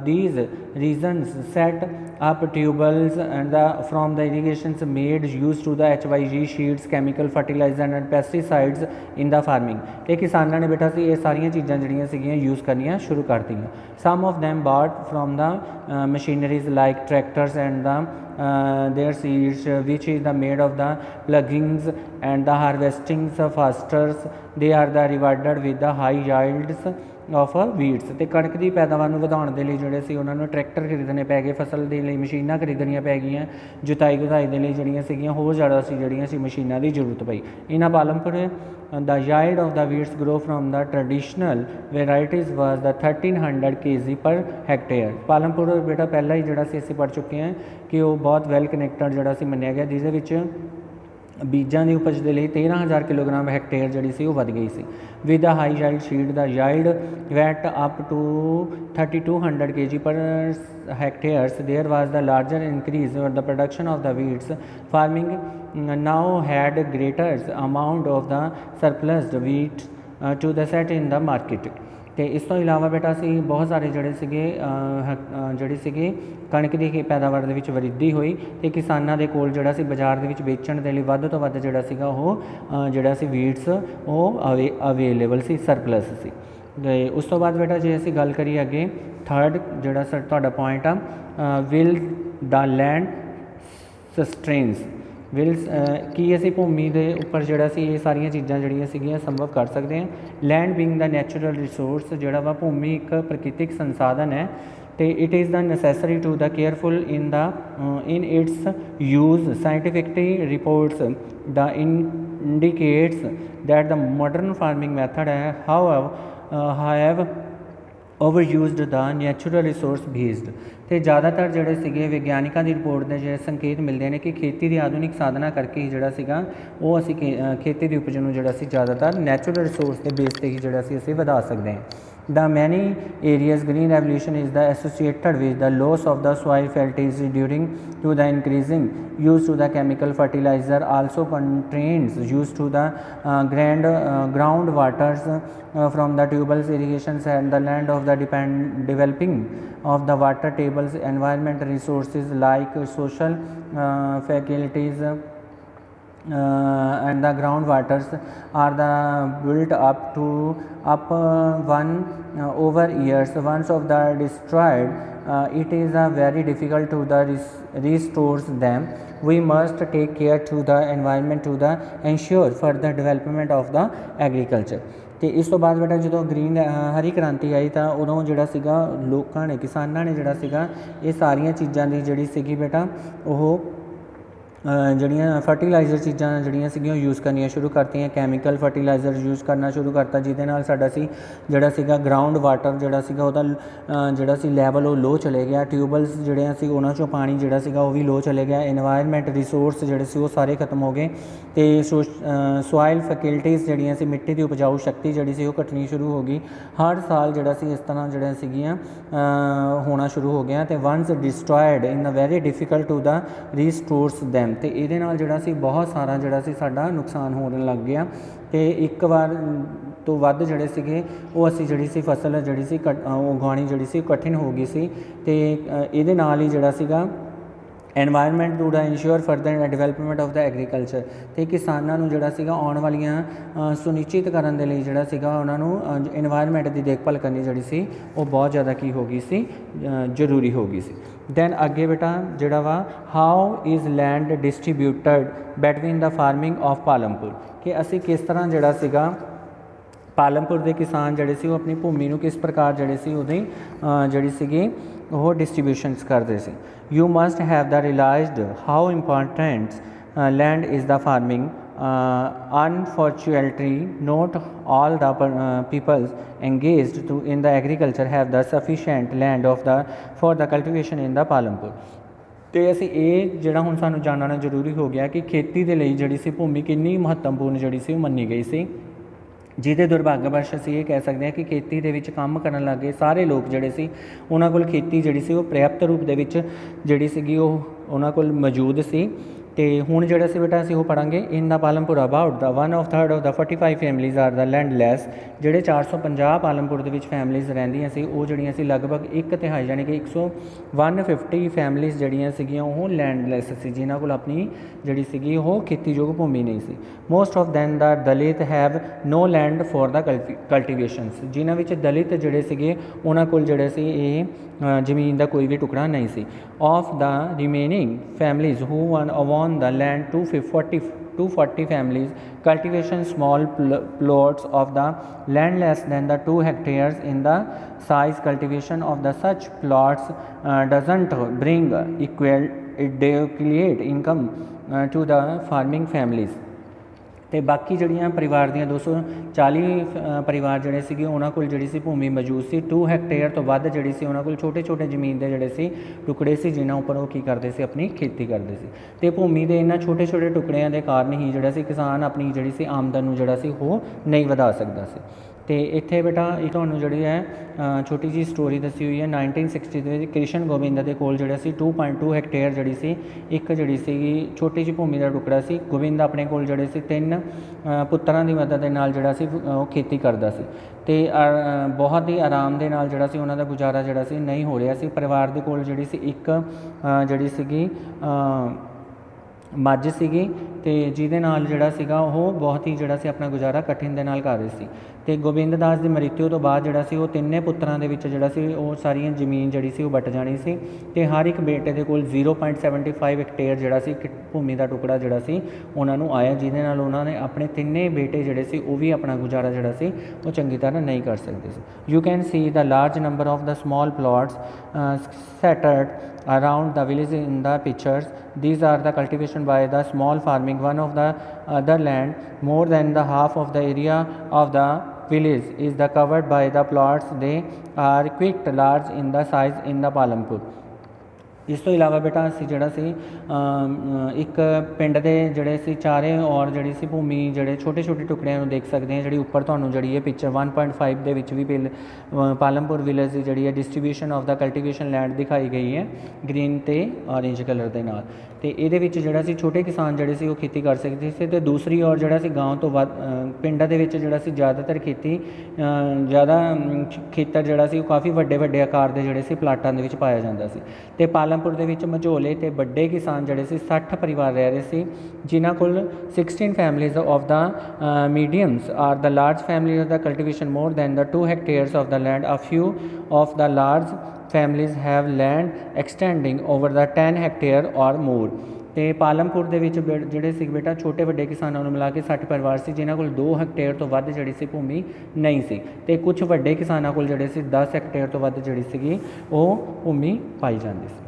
these regions set up tubules and from the irrigations made use to the HYG sheets, chemical fertilizer and pesticides in the farming। ਤੇ ਕਿਸਾਨਾਂ ਨੇ ਬੇਟਾ ਸੀ ਇਹ ਸਾਰੀਆਂ ਚੀਜ਼ਾਂ ਜਿਹੜੀਆਂ ਸੀਗੀਆਂ ਯੂਜ਼ ਕਰਨੀਆਂ ਸ਼ੁਰੂ ਕਰਤੀਆਂ। Some of them bought from the machineries like tractors and the their seeds which is the made of the plugins and the harvesting fasters, they are the rewarded with the high yields of weeds. ਤੇ ਕਣਕ ਦੀ ਪੈਦਾਵਾਰ ਨੂੰ ਵਧਾਉਣ ਦੇ ਲਈ ਜਿਹੜੇ ਸੀ ਉਹਨਾਂ ਨੂੰ ਟਰੈਕਟਰ ਖਰੀਦਣੇ ਪੈ ਗਏ, ਫਸਲ ਦੇ ਲਈ ਮਸ਼ੀਨਾਂ ਖਰੀਦਣੀਆਂ ਪੈ ਗਈਆਂ, ਜੁਤਾਈ ਗੁਤਾਈ ਦੇ ਲਈ ਜਿਹੜੀਆਂ ਸੀਗੀਆਂ ਹੋਰ ਜ਼ਿਆਦਾ ਸੀ ਜਿਹੜੀਆਂ ਸੀ ਮਸ਼ੀਨਾਂ ਦੀ ਜ਼ਰੂਰਤ ਪਈ। ਇਹਨਾਂ Palampur the yield of the weeds grow from the traditional varieties was the 1300 kg per hectare। Palampur ਬੇਟਾ ਪਹਿਲਾਂ ਹੀ ਜਿਹੜਾ ਸੀ ਅਸੀਂ ਪੜ੍ਹ ਚੁੱਕੇ ਹਾਂ ਕਿ ਉਹ ਬਹੁਤ ਵੈਲ ਕਨੈਕਟਡ ਜਿਹੜਾ ਸੀ ਮੰਨਿਆ ਗਿਆ, ਜਿਹਦੇ ਵਿੱਚ ਬੀਜਾਂ ਦੀ ਉਪਜ ਦੇ ਲਈ 13000 ਕਿਲੋਗ੍ਰਾਮ ਹੈਕਟੇਅਰ ਜਿਹੜੀ ਸੀ ਉਹ ਵੱਧ ਗਈ ਸੀ। With the high yield seed the yield went up to 3200 kg per hectares। there was the larger increase in the production of the wheats farming now had greater amount of the surplus wheat to the set in the market। ਤੇ ਇਸ ਤੋਂ ਇਲਾਵਾ ਬੇਟਾ ਅਸੀਂ ਬਹੁਤ ਸਾਰੇ ਜਿਹੜੇ ਸੀਗੇ ਕਣਕ ਦੀ ਪੈਦਾਵਾਰ ਦੇ ਵਿੱਚ ਵਰਿੱਧੀ ਹੋਈ ਤੇ ਕਿਸਾਨਾਂ ਦੇ ਕੋਲ ਜਿਹੜਾ ਸੀ ਬਾਜ਼ਾਰ ਦੇ ਵਿੱਚ ਵੇਚਣ ਦੇ ਲਈ ਵੱਧ ਤੋਂ ਵੱਧ ਜਿਹੜਾ ਸੀਗਾ ਉਹ ਜਿਹੜਾ ਸੀ ਵੀਡਸ ਉਹ ਅਵੇਲੇਬਲ ਸੀ, ਸਰਪਲਸ ਸੀ। ਤੇ ਉਸ ਤੋਂ ਬਾਅਦ ਬੇਟਾ ਜੇ ਅਸੀਂ ਗੱਲ ਕਰੀਏ ਅੱਗੇ ਥਰਡ ਜਿਹੜਾ ਤੁਹਾਡਾ ਪੁਆਇੰਟ ਆ ਵਿਲ ਦਾ ਲੈਂਡ ਸਸਟੇਨਸ। ਵਿਲਸ ਕੀ ਅਸੀਂ ਭੂਮੀ ਦੇ ਉੱਪਰ ਜਿਹੜਾ ਸੀ ਇਹ ਸਾਰੀਆਂ ਚੀਜ਼ਾਂ ਜਿਹੜੀਆਂ ਸੀਗੀਆਂ ਸੰਭਵ ਕਰ ਸਕਦੇ ਹਾਂ। Land being the natural resource, ਜਿਹੜਾ ਵਾ ਭੂਮੀ ਇੱਕ ਪ੍ਰਕਿਰਤਿਕ ਸੰਸਾਧਨ ਹੈ ਤੇ it is the necessary to the careful in its use। scientifically reports the indicates that the modern farming method have overused the natural resource based। ਤੇ ਜ਼ਿਆਦਾਤਰ ਜਿਹੜੇ ਸੀਗੇ ਵਿਗਿਆਨਿਕਾਂ ਦੀ ਰਿਪੋਰਟ ਦੇ ਜਿਹੜੇ ਸੰਕੇਤ ਮਿਲਦੇ ਨੇ ਕਿ ਖੇਤੀ ਦੀ ਆਧੁਨਿਕ ਸਾਧਨਾ ਕਰਕੇ ਹੀ ਜਿਹੜਾ ਸੀਗਾ ਉਹ ਅਸੀਂ ਖੇਤੀ ਦੀ ਉਪਜ ਨੂੰ ਜਿਹੜਾ ਸੀ ਜ਼ਿਆਦਾਤਰ ਨੈਚੁਰਲ ਰਿਸੋਰਸ ਦੇ ਬੇਸ 'ਤੇ ਹੀ ਜਿਹੜਾ ਸੀ ਅਸੀਂ ਵਧਾ ਸਕਦੇ ਹਾਂ। The many areas green revolution is the associated with the loss of the soil fertility during to the increasing use to the chemical fertilizer, also contains use to the ground waters from the tubules irrigations and the land of the developing of the water tables environment resources like social faculties and the groundwaters are the built up one over years. Once of the destroyed, it is very difficult to the restores them. We must take care to the environment to the ensure further development of the agriculture. ਤੇ ਇਸ ਤੋਂ ਬਾਅਦ ਬੇਟਾ ਜਦੋਂ ਗ੍ਰੀਨ ਹਰੀ ਕ੍ਰਾਂਤੀ ਆਈ ਤਾਂ ਉਦੋਂ ਜਿਹੜਾ ਸੀਗਾ ਲੋਕਾਂ ਨੇ ਕਿਸਾਨਾਂ ਨੇ ਜਿਹੜਾ ਸੀਗਾ ਇਹ ਸਾਰੀਆਂ ਚੀਜ਼ਾਂ ਦੀ ਜਿਹੜੀ ਸੀਗੀ ਬੇਟਾ ਉਹ ਜਿਹੜੀਆਂ ਫਰਟੀਲਾਈਜ਼ਰ ਚੀਜ਼ਾਂ ਜਿਹੜੀਆਂ ਸੀਗੀਆਂ ਯੂਜ਼ ਕਰਨੀਆਂ ਸ਼ੁਰੂ ਕਰਤੀਆਂ, ਕੈਮੀਕਲ ਫਰਟੀਲਾਈਜ਼ਰ ਯੂਜ਼ ਕਰਨਾ ਸ਼ੁਰੂ ਕਰਤਾ, ਜਿਹਦੇ ਨਾਲ ਸਾਡਾ ਸੀ ਜਿਹੜਾ ਸੀਗਾ ਗਰਾਊਂਡ ਵਾਟਰ ਜਿਹੜਾ ਸੀਗਾ ਉਹਦਾ ਜਿਹੜਾ ਸੀ ਲੈਵਲ ਉਹ ਲੋ ਚਲੇ ਗਿਆ, ਟਿਊਬਲਸ ਜਿਹੜੇ ਸੀ ਉਹਨਾਂ 'ਚੋਂ ਪਾਣੀ ਜਿਹੜਾ ਸੀਗਾ ਉਹ ਵੀ ਲੋ ਚਲੇ ਗਿਆ, ਇਨਵਾਇਰਮੈਂਟ ਰਿਸੋਰਸ ਜਿਹੜੇ ਸੀ ਉਹ ਸਾਰੇ ਖਤਮ ਹੋ ਗਏ ਅਤੇ ਸੋਇਲ ਫੈਕਲਟੀਜ਼ ਜਿਹੜੀਆਂ ਸੀ ਮਿੱਟੀ ਦੀ ਉਪਜਾਊ ਸ਼ਕਤੀ ਜਿਹੜੀ ਸੀ ਉਹ ਘਟਣੀ ਸ਼ੁਰੂ ਹੋ ਗਈ। ਹਰ ਸਾਲ ਜਿਹੜਾ ਸੀ ਇਸ ਤਰ੍ਹਾਂ ਜਿਹੜੀਆਂ ਸੀਗੀਆਂ ਹੋਣਾ ਸ਼ੁਰੂ ਹੋ ਗਿਆ ਅਤੇ ones destroyed in a very difficult to the restores them ਅਤੇ ਇਹਦੇ ਨਾਲ ਜਿਹੜਾ ਸੀ ਬਹੁਤ ਸਾਰਾ ਜਿਹੜਾ ਸੀ ਸਾਡਾ ਨੁਕਸਾਨ ਹੋਣ ਲੱਗ ਗਿਆ ਅਤੇ ਇੱਕ ਵਾਰ ਤੋਂ ਵੱਧ ਜਿਹੜੇ ਸੀਗੇ ਉਹ ਅਸੀਂ ਜਿਹੜੀ ਸੀ ਫਸਲ ਜਿਹੜੀ ਸੀ ਉਗਾਉਣੀ ਜਿਹੜੀ ਸੀ ਕਠਿਨ ਹੋ ਗਈ ਸੀ ਅਤੇ ਇਹਦੇ ਨਾਲ ਹੀ ਜਿਹੜਾ ਸੀਗਾ environment to the ensure further development of the agriculture ਅਤੇ ਕਿਸਾਨਾਂ ਨੂੰ ਜਿਹੜਾ ਸੀਗਾ ਆਉਣ ਵਾਲੀਆਂ ਸੁਨਿਸ਼ਚਿਤ ਕਰਨ ਦੇ ਲਈ ਜਿਹੜਾ ਸੀਗਾ ਉਹਨਾਂ ਨੂੰ ਇਨਵਾਇਰਮੈਂਟ ਦੀ ਦੇਖਭਾਲ ਕਰਨੀ ਜਿਹੜੀ ਸੀ ਉਹ ਬਹੁਤ ਜ਼ਿਆਦਾ ਕੀ ਹੋ ਗਈ ਸੀ ਜ਼ਰੂਰੀ ਹੋ ਗਈ ਸੀ। ਦੈਨ ਅੱਗੇ ਬੇਟਾ ਜਿਹੜਾ ਵਾ how is land distributed between the farming of Palampur ਕਿ ਅਸੀਂ ਕਿਸ ਤਰ੍ਹਾਂ ਜਿਹੜਾ ਸੀਗਾ ਪਾਲਮਪੁਰ ਦੇ ਕਿਸਾਨ ਜਿਹੜੇ ਸੀ ਉਹ ਆਪਣੀ ਭੂਮੀ ਨੂੰ ਕਿਸ ਪ੍ਰਕਾਰ ਜਿਹੜੇ ਸੀ ਉਹਦੀ ਜਿਹੜੀ ਸੀਗੀ ਉਹ ਡਿਸਟਰੀਬਿਊਸ਼ਨਸ ਕਰਦੇ ਸੀ। You must have the realized how important land is the farming. Unfortunately, not all the peoples engaged in the agriculture have the sufficient land for the cultivation in the Palampur. ਅਤੇ ਅਸੀਂ ਇਹ ਜਿਹੜਾ ਹੁਣ ਸਾਨੂੰ ਜਾਣਨਾ ਜ਼ਰੂਰੀ ਹੋ ਗਿਆ ਕਿ ਖੇਤੀ ਦੇ ਲਈ ਜਿਹੜੀ ਸੀ ਭੂਮੀ ਕਿੰਨੀ ਮਹੱਤਵਪੂਰਨ ਜਿਹੜੀ ਸੀ ਉਹ ਮੰਨੀ ਗਈ ਸੀ, ਜਿਹਦੇ ਦੁਰਭਾਗਵਸ਼ ਅਸੀਂ ਇਹ ਕਹਿ ਸਕਦੇ ਹਾਂ ਕਿ ਖੇਤੀ ਦੇ ਵਿੱਚ ਕੰਮ ਕਰਨ ਲੱਗੇ ਸਾਰੇ ਲੋਕ ਜਿਹੜੇ ਸੀ ਉਹਨਾਂ ਕੋਲ ਖੇਤੀ ਜਿਹੜੀ ਸੀ ਉਹ ਪ੍ਰਾਪਤ ਰੂਪ ਦੇ ਵਿੱਚ ਜਿਹੜੀ ਸੀਗੀ ਉਹ ਉਹਨਾਂ ਕੋਲ ਮੌਜੂਦ ਸੀ। ਅਤੇ ਹੁਣ ਜਿਹੜਾ ਸੀ ਬੇਟਾ ਅਸੀਂ ਉਹ ਪੜ੍ਹਾਂਗੇ in the Palampur about the 1/3 of the 45 families are the landless. ਜਿਹੜੇ 450 ਪਾਲਮਪੁਰ ਦੇ ਵਿੱਚ ਫੈਮਲੀਜ਼ ਰਹਿੰਦੀਆਂ ਸੀ ਉਹ ਜਿਹੜੀਆਂ ਸੀ ਲਗਭਗ 1/3 ਯਾਨੀ ਕਿ 150 ਫੈਮਲੀਜ਼ ਜਿਹੜੀਆਂ ਸੀਗੀਆਂ ਉਹ ਲੈਂਡਲੈਸ ਸੀ, ਜਿਨ੍ਹਾਂ ਕੋਲ ਆਪਣੀ ਜਿਹੜੀ ਸੀਗੀ ਉਹ ਖੇਤੀਯੋਗ ਭੂਮੀ ਨਹੀਂ ਸੀ। Most of then the Dalit have no land for the cultivations, ਜਿਨ੍ਹਾਂ ਵਿੱਚ ਦਲਿਤ ਜਿਹੜੇ ਸੀਗੇ ਉਹਨਾਂ ਕੋਲ ਜਿਹੜੇ ਸੀ ਇਹ ਜ਼ਮੀਨ ਦਾ ਕੋਈ ਵੀ ਟੁਕੜਾ ਨਹੀਂ ਸੀ। Of the remaining families who own the land 240 families cultivation small plots of the land less than the 2 hectares in the size. Cultivation of the such plots doesn't bring adequate income to the farming families. ਅਤੇ ਬਾਕੀ ਜਿਹੜੀਆਂ ਪਰਿਵਾਰ ਦੀਆਂ 240 ਪਰਿਵਾਰ ਜਿਹੜੇ ਸੀਗੇ ਉਹਨਾਂ ਕੋਲ ਜਿਹੜੀ ਸੀ ਭੂਮੀ ਮੌਜੂਦ ਸੀ 2 ਹੈਕਟੇਅਰ ਤੋਂ ਵੱਧ ਜਿਹੜੀ ਸੀ ਉਹਨਾਂ ਕੋਲ ਛੋਟੇ ਛੋਟੇ ਜ਼ਮੀਨ ਦੇ ਜਿਹੜੇ ਸੀ ਟੁਕੜੇ ਸੀ, ਜਿਨ੍ਹਾਂ ਉੱਪਰ ਉਹ ਕੀ ਕਰਦੇ ਸੀ ਆਪਣੀ ਖੇਤੀ ਕਰਦੇ ਸੀ। ਅਤੇ ਭੂਮੀ ਦੇ ਇਹਨਾਂ ਛੋਟੇ ਛੋਟੇ ਟੁਕੜਿਆਂ ਦੇ ਕਾਰਨ ਹੀ ਜਿਹੜਾ ਸੀ ਕਿਸਾਨ ਆਪਣੀ ਜਿਹੜੀ ਸੀ ਆਮਦਨ ਨੂੰ ਜਿਹੜਾ ਸੀ ਉਹ ਨਹੀਂ ਵਧਾ ਸਕਦਾ ਸੀ। ਅਤੇ ਇੱਥੇ ਬੇਟਾ ਇਹ ਤੁਹਾਨੂੰ ਜਿਹੜੀ ਹੈ ਛੋਟੀ ਜਿਹੀ ਸਟੋਰੀ ਦੱਸੀ ਹੋਈ ਹੈ 1960 ਦੇ ਵਿੱਚ ਕ੍ਰਿਸ਼ਨ ਗੋਬਿੰਦ ਦੇ ਕੋਲ ਜਿਹੜਾ ਸੀ 2.2 ਹੈਕਟੇਅਰ ਜਿਹੜੀ ਸੀ ਇੱਕ ਜਿਹੜੀ ਸੀਗੀ ਛੋਟੀ ਜਿਹੀ ਭੂਮੀ ਦਾ ਟੁਕੜਾ ਸੀ। ਗੋਬਿੰਦ ਆਪਣੇ ਕੋਲ ਜਿਹੜੇ ਸੀ 3 ਪੁੱਤਰਾਂ ਦੀ ਮਦਦ ਦੇ ਨਾਲ ਜਿਹੜਾ ਸੀ ਉਹ ਖੇਤੀ ਕਰਦਾ ਸੀ ਅਤੇ ਬਹੁਤ ਹੀ ਆਰਾਮ ਦੇ ਨਾਲ ਜਿਹੜਾ ਸੀ ਉਹਨਾਂ ਦਾ ਗੁਜ਼ਾਰਾ ਜਿਹੜਾ ਸੀ ਨਹੀਂ ਹੋ ਰਿਹਾ ਸੀ। ਪਰਿਵਾਰ ਦੇ ਕੋਲ ਜਿਹੜੀ ਸੀ ਇੱਕ ਜਿਹੜੀ ਸੀਗੀ ਮੱਝ ਸੀਗੀ ਅਤੇ ਜਿਹਦੇ ਨਾਲ ਜਿਹੜਾ ਸੀਗਾ ਉਹ ਬਹੁਤ ਹੀ ਜਿਹੜਾ ਸੀ ਆਪਣਾ ਗੁਜ਼ਾਰਾ ਕਠਿਨ ਦੇ ਨਾਲ ਕਰ ਰਹੇ ਸੀ। ਅਤੇ ਗੋਬਿੰਦ ਦਾਸ ਦੀ ਮ੍ਰਿਤੂ ਤੋਂ ਬਾਅਦ ਜਿਹੜਾ ਸੀ ਉਹ ਤਿੰਨੇ ਪੁੱਤਰਾਂ ਦੇ ਵਿੱਚ ਜਿਹੜਾ ਸੀ ਉਹ ਸਾਰੀਆਂ ਜ਼ਮੀਨ ਜਿਹੜੀ ਸੀ ਉਹ ਵੱਟ ਜਾਣੀ ਸੀ ਅਤੇ ਹਰ ਇੱਕ ਬੇਟੇ ਦੇ ਕੋਲ 0.75 ਹੈਕਟੇਅਰ ਜਿਹੜਾ ਸੀ ਭੂਮੀ ਦਾ ਟੁਕੜਾ ਜਿਹੜਾ ਸੀ ਉਹਨਾਂ ਨੂੰ ਆਇਆ, ਜਿਹਦੇ ਨਾਲ ਉਹਨਾਂ ਨੇ ਆਪਣੇ ਤਿੰਨੇ ਬੇਟੇ ਜਿਹੜੇ ਸੀ ਉਹ ਵੀ ਆਪਣਾ ਗੁਜ਼ਾਰਾ ਜਿਹੜਾ ਸੀ ਉਹ ਚੰਗੀ ਤਰ੍ਹਾਂ ਨਹੀਂ ਕਰ ਸਕਦੇ ਸੀ। You can see the large number of the small plots scattered around the village in the pictures. These are the cultivation by the small farming one of the other land. More than the half of the area of the village is the covered by the plots. They are quite large in the size in the Palampur. इस तो इलावा बेटा असी जिहड़ा सी एक पिंड दे जिहड़े सी चारे और जिहड़ी सी भूमि जिहड़े छोटे छोटे टुकड़ियां नूं देख सकते हैं, जिहड़ी उपर तुहानूं जिहड़ी है पिक्चर 1.5 दे विच भी पालमपुर विलेज की जिहड़ी है distribution of the cultivation land दिखाई गई है ग्रीन ते ऑरेंज कलर दे नाल। ते इहदे विच जिहड़ा सी छोटे किसान जिहड़े सी वो खेती कर सकते थे। ते दूसरी ओर जिहड़ा सी गांव तो वध पिंडां दे विच जिहड़ा सी ज़्यादातर खेती ज़्यादा खेतर जिहड़ा सी काफ़ी वड्डे वड्डे आकार दे जिहड़े सी प्लाटां दे विच पाया जांदा सी। ते पालमपुर दे विच मझोले ते वड्डे किसान जिहड़े सी 60 परिवार रह रहे सी, जिन्हां कोल 16 families of the mediums are the large families of the cultivation more than the 2 hectares of the land. A few of the large families have land extending over the 10 hectare और मोर। तो पालमपुर दे विच जिहड़े सी बेटा छोटे वड्डे किसानों नूं मिला के 60 परिवार सी, जिन्हां कोल 2 हेक्टेयर तो वध जिहड़ी सी भूमि नहीं सी। ते कुछ वड्डे किसानां कोल जिहड़े सी 10 हेक्टेयर तो वध जिहड़ी सीगी वो भूमि पाई जांदी सी।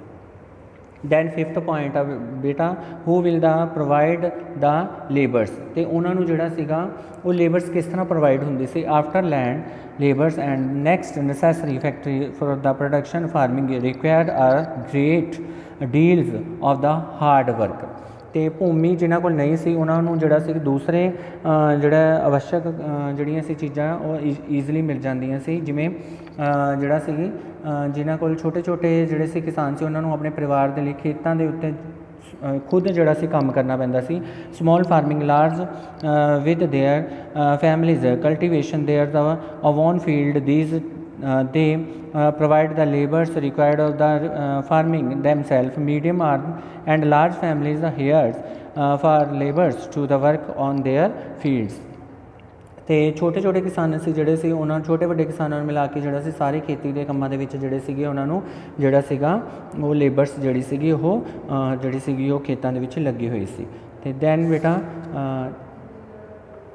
दैन 5th पॉइंट आ बेटा who will the provide the labours. तो उन्होंने जोड़ा सीगा वो लेबरस किस तरह प्रोवाइड होंदी सी after land labours and next necessary factory for the production farming required are great deals of the hard work. तो भूमि जिन्हों को नहीं सी उन्होंने जोड़ा सी दूसरे जोड़ा आवश्यक जड़ियाँ सी चीज़ां वो ईजली मिल जांदियां सी, जिमें जोड़ा सी जिन्हों को छोटे छोटे जोड़े सी किसान से उन्होंने अपने परिवार के लिए खेतों के उत्ते खुद जोड़ा सी काम करना पैंदा सी। Small farming large with their families cultivation their the own field these they provide the labours required of the farming themselves. Medium arm and large families are hired for labours to the work on their fields। तो छोटे छोटे किसान से जोड़े से उन्होंने छोटे वड्डे किसानों मिला के जोड़ा से सारे खेती के कामों के जोड़े से उन्होंने जोड़ा सीगा वो लेबरस जोड़ी सी वो जोड़ी सी खेतों के लगी हुई सी। तो दैन बेटा